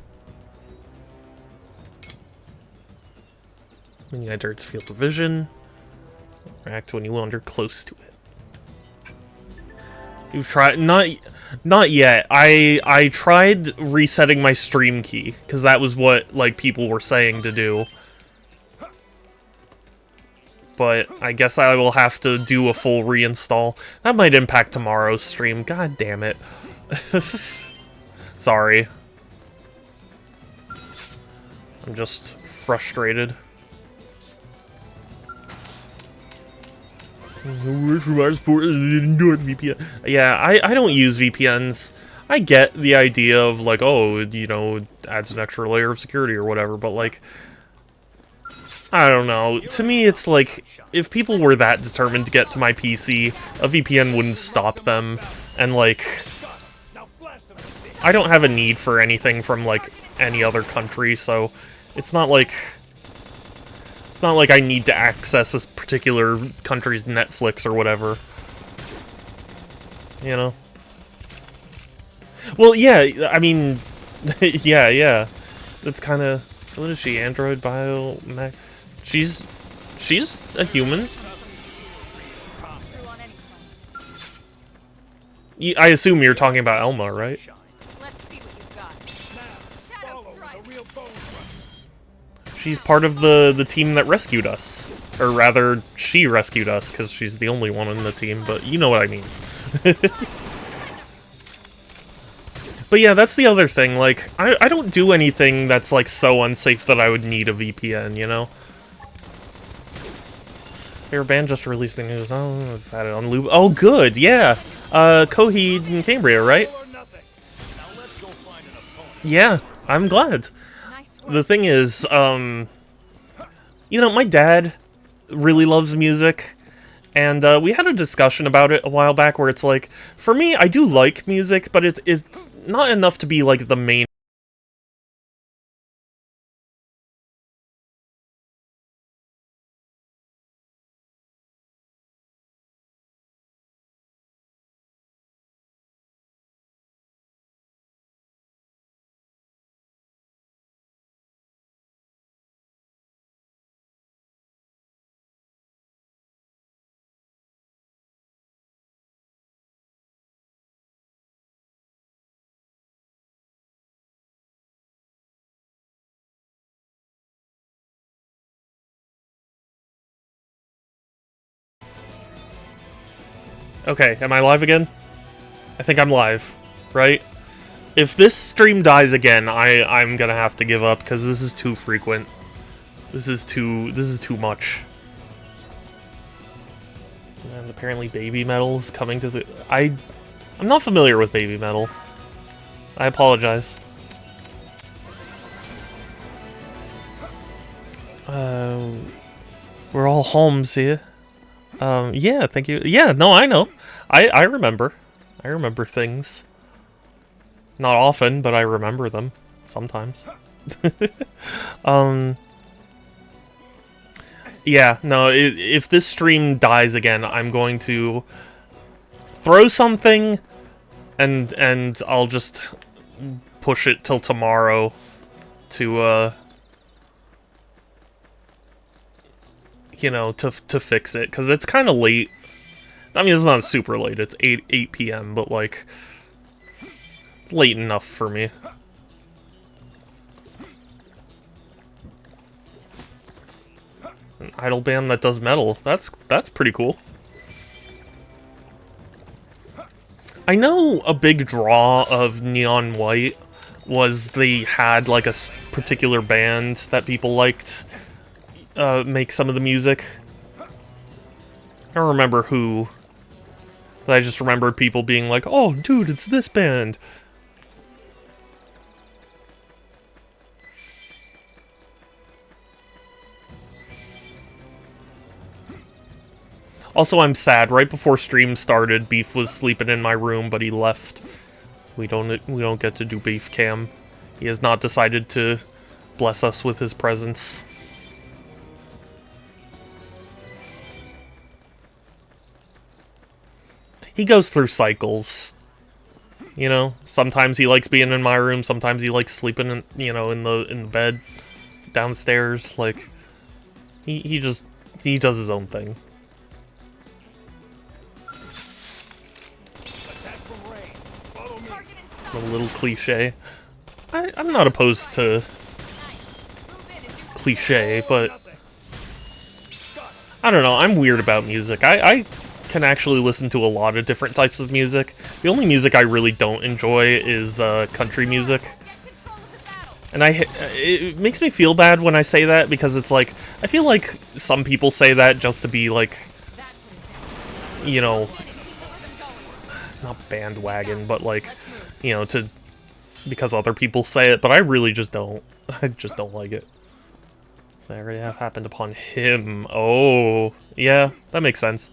When you enter its field of vision, react when you wander close to it. You've tried not yet. I tried resetting my stream key because that was what like people were saying to do. But I guess I will have to do a full reinstall. That might impact tomorrow's stream. God damn it. Sorry. I'm just frustrated. Yeah, I don't use VPNs. I get the idea of like, oh, you know, adds an extra layer of security or whatever, but like, I don't know. To me, it's like, if people were that determined to get to my PC, a VPN wouldn't stop them. And like, I don't have a need for anything from like any other country, so it's not like I need to access this particular country's Netflix or whatever. You know? Well, yeah, I mean, yeah. That's kind of... So what is she? Android, Bio, Mac? She's a human. I assume you're talking about Elma, right? Let's see what you've got. Shadow Strike. She's part of the team that rescued us. Or rather, she rescued us, because she's the only one in the team, but you know what I mean. But yeah, that's the other thing, like, I don't do anything that's, like, so unsafe that I would need a VPN, you know? Your band just released the news. Oh, I've had it on loop. Oh, good, yeah! Coheed and Cambria, right? Yeah, I'm glad. The thing is, you know, my dad really loves music, and we had a discussion about it a while back where it's like, for me, I do like music, but it's not enough to be, like, the main... Okay, am I live again? I think I'm live, right? If this stream dies again, I'm gonna have to give up because this is too frequent. This is too much. And apparently baby metal is coming to the... I'm not familiar with baby metal. I apologize. We're all homes here. Yeah, thank you. Yeah, no, I know. I remember. I remember things. Not often, but I remember them. Sometimes. Yeah, no, if this stream dies again, I'm going to throw something and I'll just push it till tomorrow to you know, to fix it, cuz it's kind of late. I mean, it's not super late. It's 8 p.m., but like it's late enough for me. An idol band that does metal. That's pretty cool. I know a big draw of Neon White was they had like a particular band that people liked make some of the music. I don't remember who, but I just remembered people being like, "Oh, dude, it's this band." Also, I'm sad. Right before stream started, Beef was sleeping in my room, but he left. We don't get to do Beef Cam. He has not decided to bless us with his presence. He goes through cycles. You know, sometimes he likes being in my room, sometimes he likes sleeping in, you know, in the bed downstairs. Like he does his own thing. A little cliche. I'm not opposed to cliche, but I don't know, I'm weird about music. I can actually listen to a lot of different types of music. The only music I really don't enjoy is country music. And it makes me feel bad when I say that, because it's like, I feel like some people say that just to be like, you know, not bandwagon, but like, you know, because other people say it, but I really just don't. I just don't like it. So I already have happened upon him. Oh, yeah, that makes sense.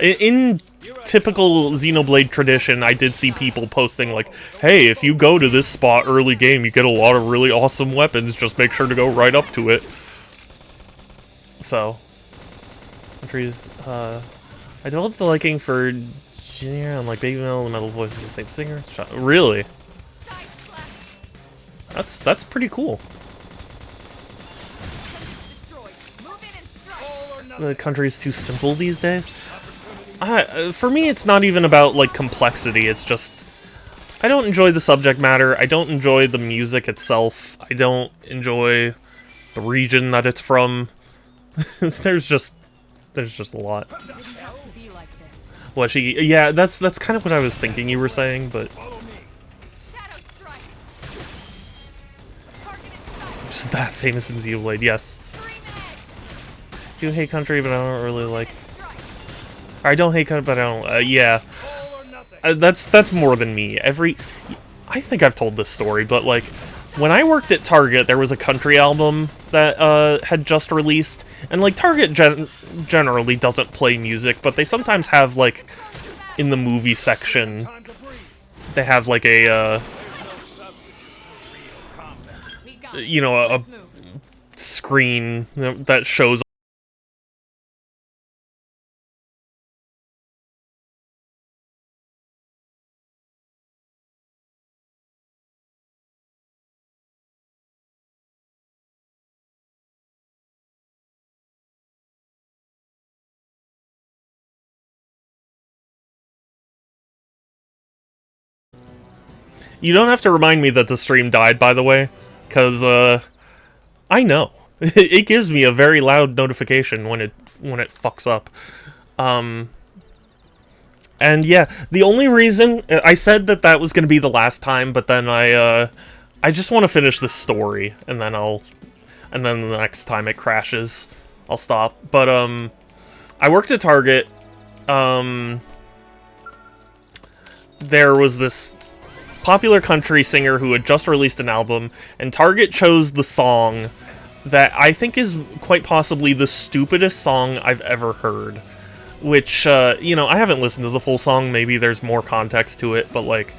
In typical Xenoblade tradition, I did see people posting like, hey, if you go to this spot early game, you get a lot of really awesome weapons, just make sure to go right up to it. So, entries, I developed the liking for Junior and like Baby Metal and Metal Voice is the same singer. Really? That's pretty cool. The country is too simple these days. For me, it's not even about like complexity. It's just I don't enjoy the subject matter. I don't enjoy the music itself. I don't enjoy the region that it's from. There's just a lot. What she? Yeah, that's kind of what I was thinking you were saying, but just that famous in Xenoblade, yes. I do hate country, but I don't really like. I don't hate country, but I don't. Yeah, that's more than me. I think I've told this story, but like, when I worked at Target, there was a country album that had just released, and like Target generally doesn't play music, but they sometimes have like in the movie section, they have like a you know, a screen that shows. You don't have to remind me that the stream died, by the way, because I know. It gives me a very loud notification when it fucks up. And yeah, the only reason I said that that was going to be the last time, but then I just want to finish this story, and then and then the next time it crashes, I'll stop. But I worked at Target. There was this popular country singer who had just released an album, and Target chose the song that I think is quite possibly the stupidest song I've ever heard. Which, you know, I haven't listened to the full song, maybe there's more context to it, but, like,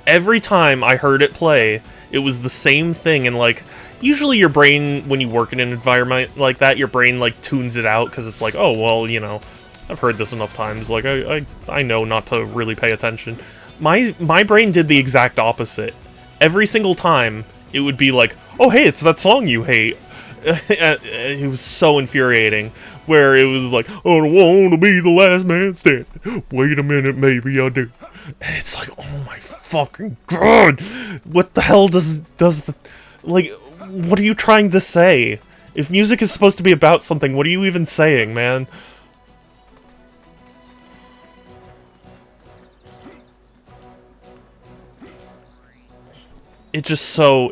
every time I heard it play, it was the same thing, and, like, usually your brain, when you work in an environment like that, your brain, like, tunes it out, because it's like, oh, well, you know, I've heard this enough times, like, I know not to really pay attention. My brain did the exact opposite. Every single time, it would be like, oh, hey, it's that song you hate. It was so infuriating, where it was like, I don't want to be the last man standing. Wait a minute, maybe I do. And it's like, oh my fucking god! What the hell does the... Like, what are you trying to say? If music is supposed to be about something, what are you even saying, man? It just so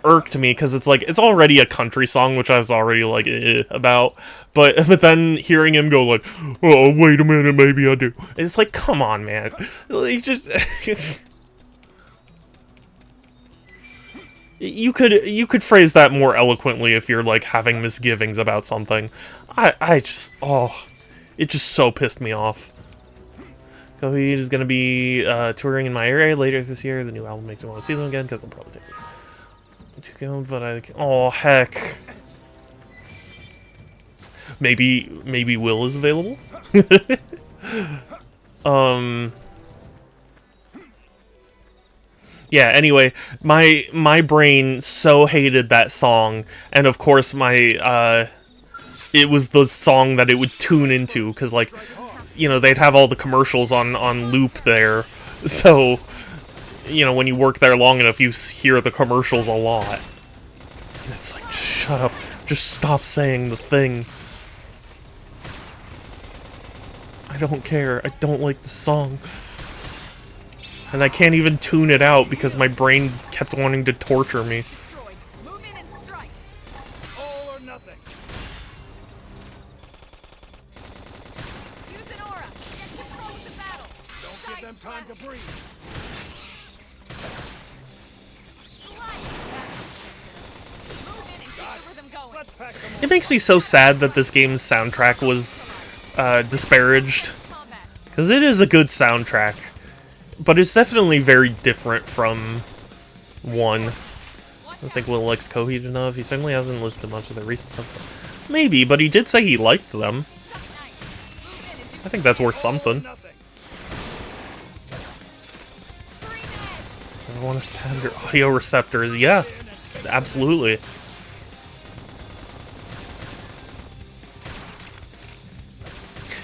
irked me, because it's like, it's already a country song, which I was already like about, but then hearing him go like, oh, wait a minute, maybe I do. It's like, come on, man. Like, just you could phrase that more eloquently if you're like having misgivings about something. I just, oh, it just so pissed me off. Coheed is going to be touring in my area later this year. The new album makes me want to see them again, because they'll probably take it to go, but oh, heck. Maybe Will is available? Yeah, anyway, my brain so hated that song, and of course my, it was the song that it would tune into, because, like, you know, they'd have all the commercials on loop there, so, you know, when you work there long enough, you hear the commercials a lot. It's like, shut up, just stop saying the thing. I don't care, I don't like the song. And I can't even tune it out because my brain kept wanting to torture me. Move in and strike. All or nothing. Use an aura. Get control of the battle. Don't give them time to breathe. Move in and keep the rhythm going. Let's pack some more. It makes me so sad that this game's soundtrack was disparaged. Combat. Because it is a good soundtrack. But it's definitely very different from 1. I don't think Will likes Coheed enough. He certainly hasn't listened to much of their recent stuff. Maybe, but he did say he liked them. I think that's worth something. Nothing. I want to stab your audio receptors. Yeah, absolutely.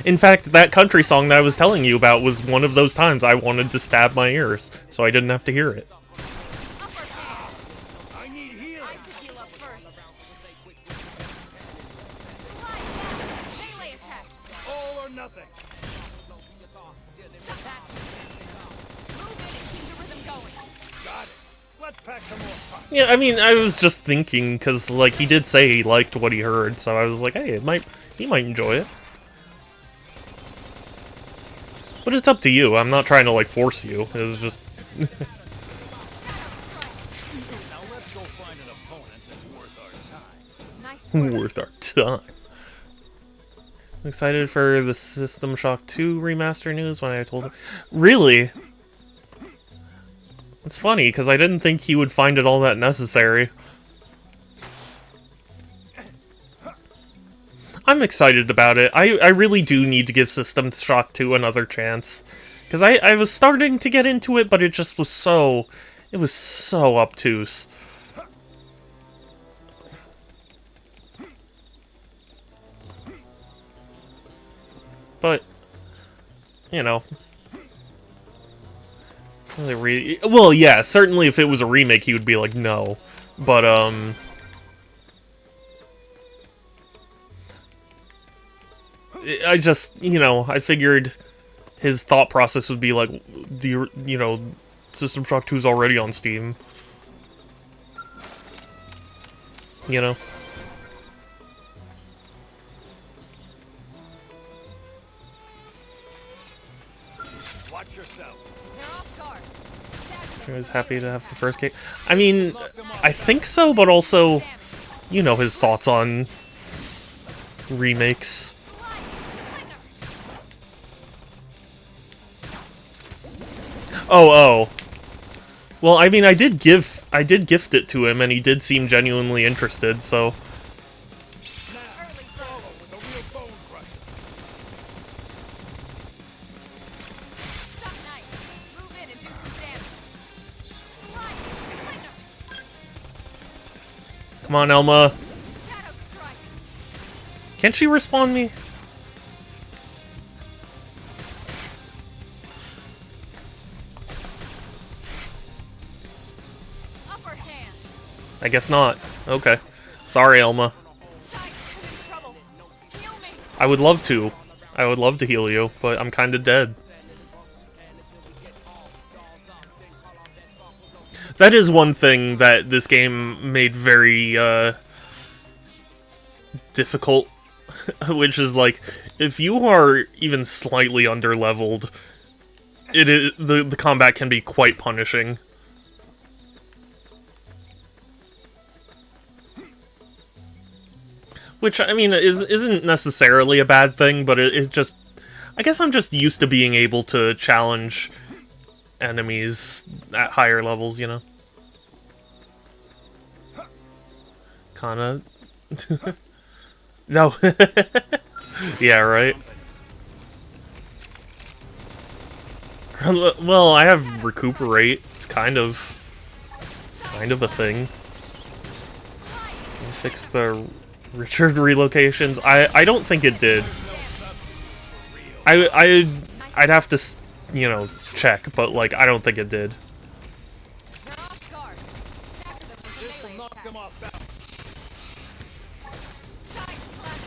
In fact, that country song that I was telling you about was one of those times I wanted to stab my ears, so I didn't have to hear it. I need healing. I should heal up first. Melee attacks. All or nothing. Move in and keep the rhythm going. Got it. Let's pack some more punch. Yeah, I mean, I was just thinking, because, like, he did say he liked what he heard, so I was like, hey, he might enjoy it. But it's up to you. I'm not trying to, like, force you. It's just... Now let's go find an opponent that's worth our time. Nice work. worth our time. I'm excited for the System Shock 2 remaster news when I told him. Really? It's funny, because I didn't think he would find it all that necessary. I'm excited about it. I really do need to give System Shock 2 another chance. Because I was starting to get into it, but it just was so... It was so obtuse. But, you know... Well, yeah, certainly if it was a remake, he would be like, no. But, I just, you know, I figured his thought process would be like, you know, System Shock 2 is already on Steam. You know? Watch yourself. They're off guard. I was happy to have the first game. I mean, I think so, but also, you know his thoughts on remakes. Oh. Well, I mean, I did gift it to him, and he did seem genuinely interested, so... With a real bone crusher. Suck nice. Move in and do some damage. Slide. Come on, Elma. Shadow strike. Can't she respawn me? Upper hand. I guess not. Okay. Sorry, Elma. Side is in trouble. Heal me. I would love to. I would love to heal you, but I'm kinda dead. That is one thing that this game made very, difficult, which is, like, if you are even slightly underleveled, the combat can be quite punishing. Which, I mean, isn't necessarily a bad thing, but it just... I guess I'm just used to being able to challenge enemies at higher levels, you know? Kinda... No. Yeah, right. Well, I have recuperate. It's kind of a thing. Fix the Richard relocations. I don't think it did. I'd have to, you know, check, but like I don't think it did. They're off guard. Stagger them with a This will melee knock attack. them off balance. Side slash.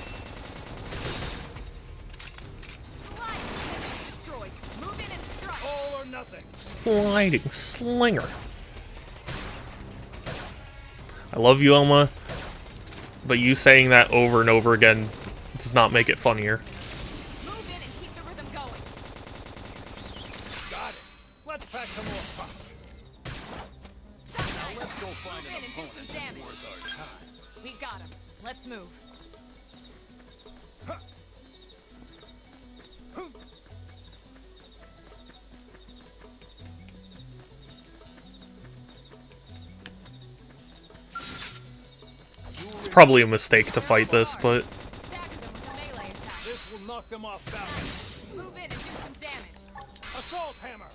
Slide. Image destroyed. Move in and strike. All or nothing. Sliding slinger. I love you, Elma, but you saying that over and over again does not make it funnier. Move in and keep the rhythm going. Got it. Let's pack some more fun. Suck nice. Let's go find Move an in and do opponent some that's damage. worth our time. We got him. Let's move. It's probably a mistake to fight this, but Stagger them with a melee attack. This will knock them off balance. Move in and do some damage. Assault hammer.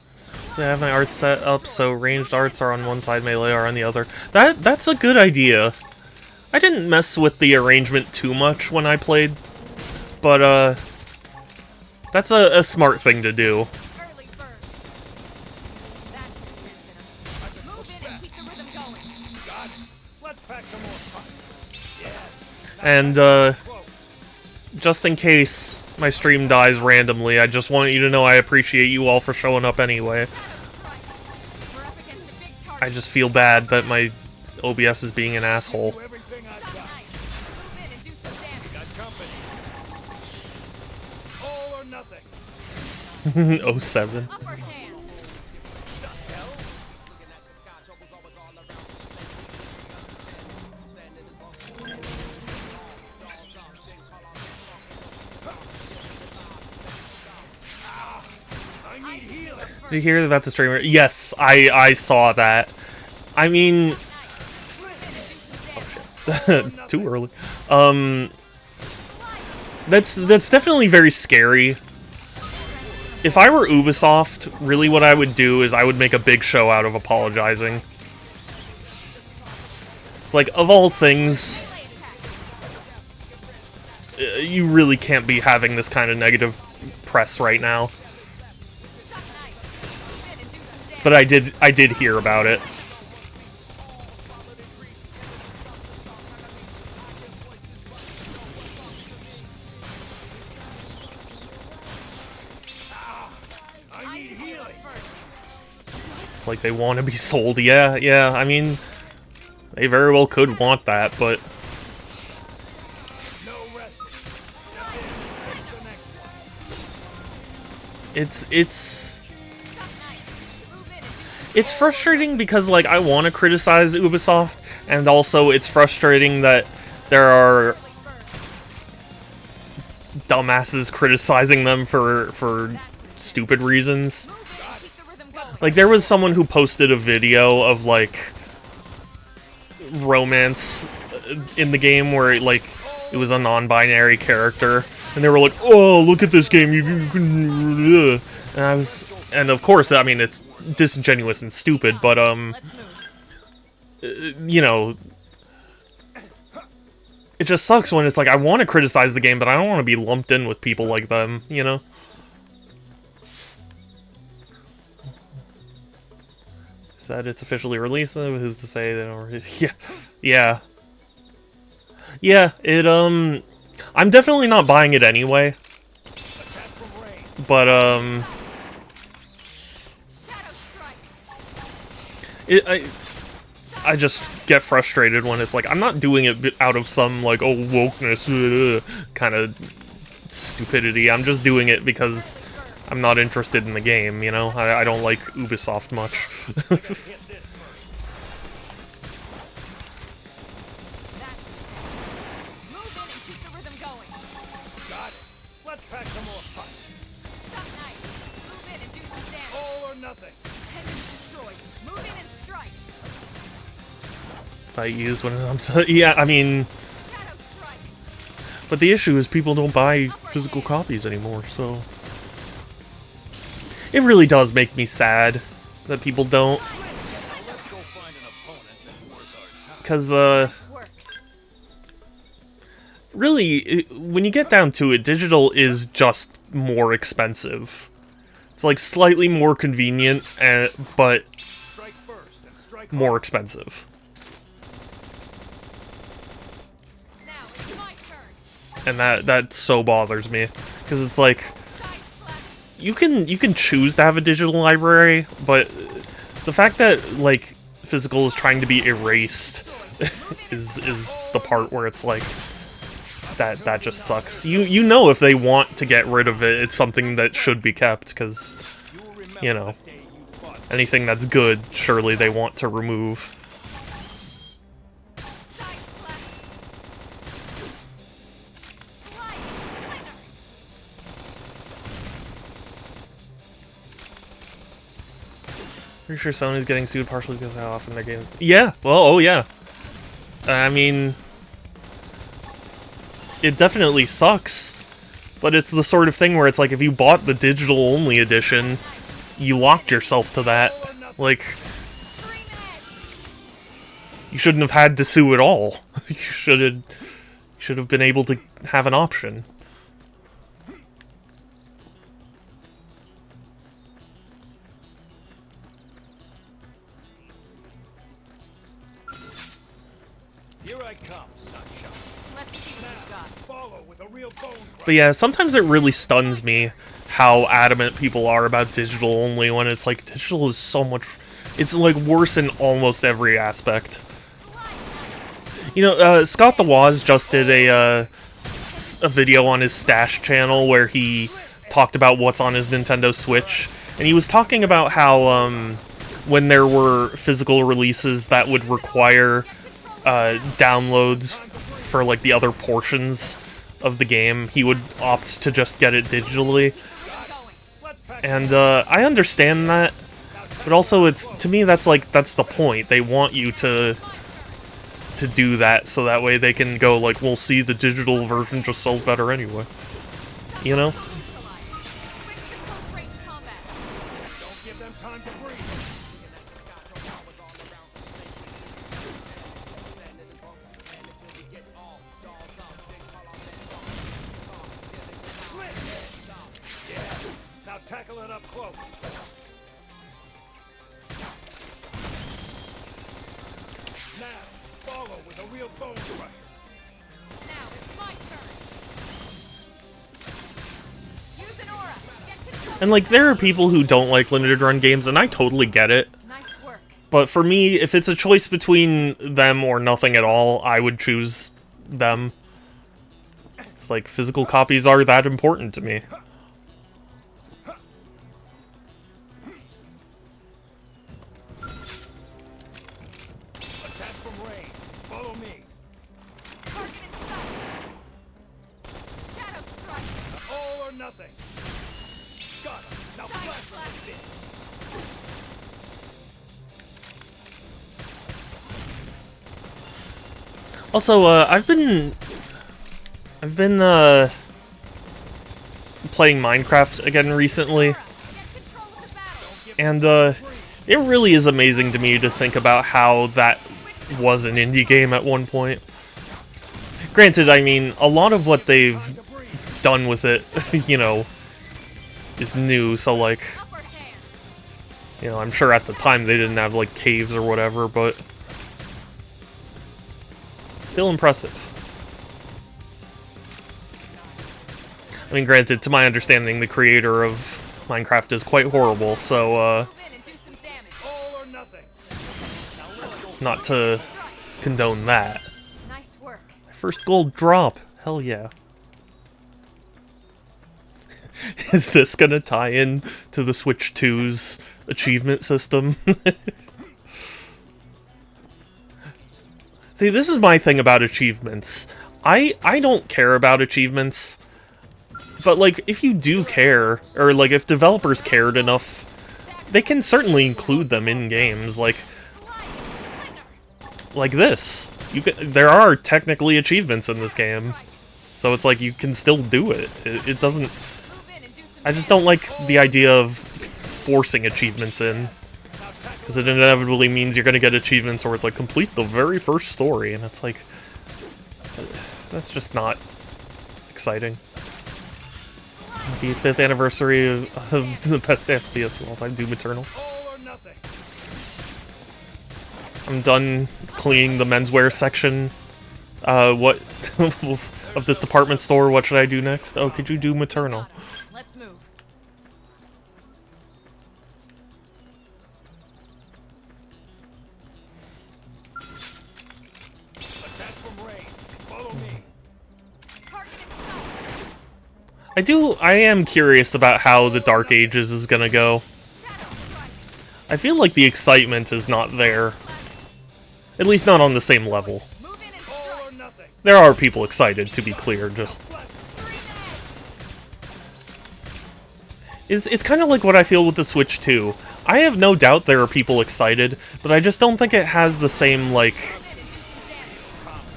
I have my arts set up so ranged arts are on one side, melee are on the other. That's a good idea. I didn't mess with the arrangement too much when I played, but that's a smart thing to do. Early bird. That's intense. Move in and keep the rhythm going. Got it. Let's pack some more fun. Yes. And Close. just in case my stream dies randomly, I just want you to know I appreciate you all for showing up anyway. Shadow strike. We're up against a big target. I just feel bad that my OBS is being an asshole. Do everything I've Suck got. nice. Move in and do some damage. Got company. All or nothing. 07. Upper hand. I need healing. Did you hear about the streamer? Yes, I saw that. I mean, too early. That's definitely very scary. If I were Ubisoft, really what I would do is I would make a big show out of apologizing. It's like, of all things, you really can't be having this kind of negative press right now. But I did hear about it. Like they want to be sold. Yeah, yeah. I mean, they very well could want that, but No rest. Step in. That's the next one. it's frustrating because like I want to criticize Ubisoft, and also it's frustrating that there are dumbasses criticizing them for stupid reasons. Like there was someone who posted a video of like romance in the game where it was a non-binary character, and they were like, "Oh, look at this game! You can," and of course, I mean, it's disingenuous and stupid, but you know, it just sucks when it's like I want to criticize the game, but I don't want to be lumped in with people like them, you know. Said it's officially released. Who's to say they don't? Yeah. It I'm definitely not buying it anyway. But I just get frustrated when it's like I'm not doing it out of some like wokeness kind of stupidity. I'm just doing it because I'm not interested in the game, you know? I don't like Ubisoft much. Got it. Let's pack some more punch. All or nothing. I used one of them, so yeah, I mean... But the issue is people don't buy physical copies anymore, so... It really does make me sad that people don't. Because, really, when you get down to it, digital is just more expensive. It's like slightly more convenient, but more expensive. And that so bothers me, because it's like you can choose to have a digital library, but the fact that like physical is trying to be erased is the part where it's like that just sucks. You know, if they want to get rid of it, it's something that should be kept, because you know, anything that's good, surely they want to remove. Pretty sure Sony's getting sued partially because of how often their games... Yeah, well, oh yeah. I mean... It definitely sucks. But it's the sort of thing where it's like, if you bought the digital-only edition, you locked yourself to that. Like... You shouldn't have had to sue at all. You should have been able to have an option. Here I come, sunshine. Let's see what we've got. Follow with a real bone crusher. But yeah, sometimes it really stuns me how adamant people are about digital only, when it's like, digital is so much... It's like worse in almost every aspect. You know, Scott the Woz just did a video on his Stash channel where he talked about what's on his Nintendo Switch, and he was talking about how when there were physical releases that would require downloads for like the other portions of the game, he would opt to just get it digitally. And I understand that, but also it's, to me, that's the point. They want you to do that, so that way they can go like, we'll see, the digital version just sells better anyway. You know? Don't give them time to breathe. Yes. Now tackle it up close. Now, follow with a real bone crusher. Now it's my turn. Use an aura. Get control. And, like, there are people who don't like limited run games, and I totally get it. Nice work. But for me, if it's a choice between them or nothing at all, I would choose them. It's like, physical copies are that important to me. Attack from range. Follow me. Target in sight. Shadow strike. All or nothing. Got him. Now Side flash flash. from this. Also, I've been playing Minecraft again recently, Get control of the battle. and it really is amazing to me to think about how that was an indie game at one point. Granted, I mean, a lot of what they've done with it, you know, is new, so like, Upper hand. you know, I'm sure at the time they didn't have like caves or whatever, but still impressive. I mean, granted, to my understanding, the creator of Minecraft is quite horrible, so, Move in and do some damage. All or nothing. not to condone that. Nice work. First gold drop. Hell yeah. Is this gonna tie in to the Switch 2's achievement system? See, this is my thing about achievements. I don't care about achievements. But, like, if you do care, or, like, if developers cared enough, they can certainly include them in games, like this. There are technically achievements in this game, so it's like you can still do it. It doesn't... Move in and do some I just don't like the idea of forcing achievements in, because it inevitably means you're gonna get achievements where it's like, complete the very first story, and it's like... that's just not exciting. The 5th anniversary of the best FPS of all time, Doom Eternal. All or nothing. I'm done cleaning the menswear section. What of this department store? What should I do next? Oh, could you do Maternal? Got him. Let's move. Attack from range. Follow me. Target in sight. I am curious about how the Dark Ages is gonna go. Shadow strike. I feel like the excitement is not there. At least not on the same level. Move in and All strike. or nothing. There are people excited, to be clear, just... Extreme edge. It's kind of like what I feel with the Switch 2. I have no doubt there are people excited, but I just don't think it has the same, like, Move in and do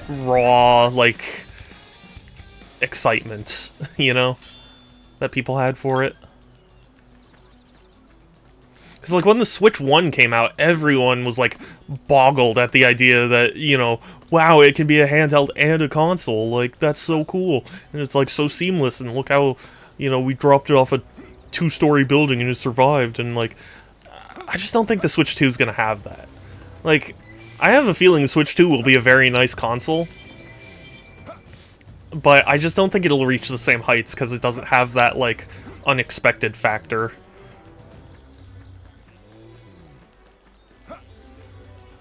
some damage. raw, like, excitement, you know, that people had for it. Because, like, when the Switch 1 came out, everyone was, like, boggled at the idea that, you know, wow, it can be a handheld and a console, like, that's so cool. And it's, like, so seamless, and look how, you know, we dropped it off a 2-story building and it survived, and, like, I just don't think the Switch 2 is gonna have that. Like, I have a feeling the Switch 2 will be a very nice console, but I just don't think it'll reach the same heights because it doesn't have that, like, unexpected factor.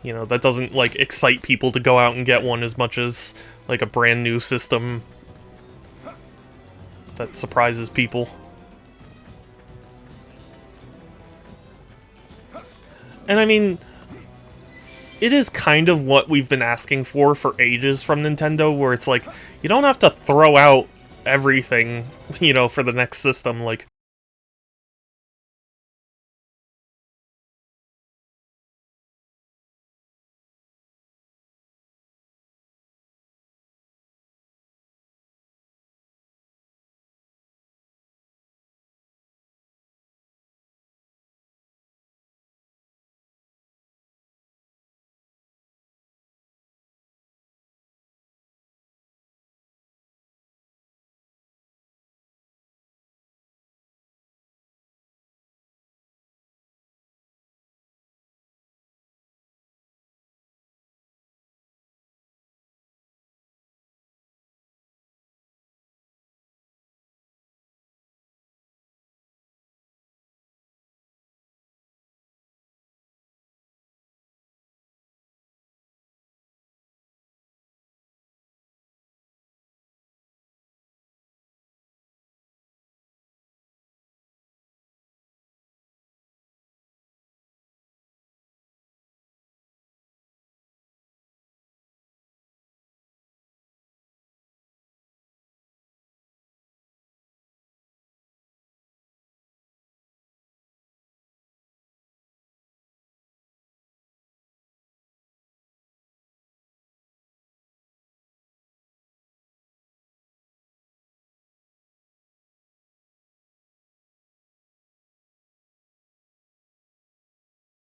You know, that doesn't, like, excite people to go out and get one as much as, like, a brand new system that surprises people. And I mean, it is kind of what we've been asking for ages from Nintendo, where it's like, you don't have to throw out everything, you know, for the next system. Like,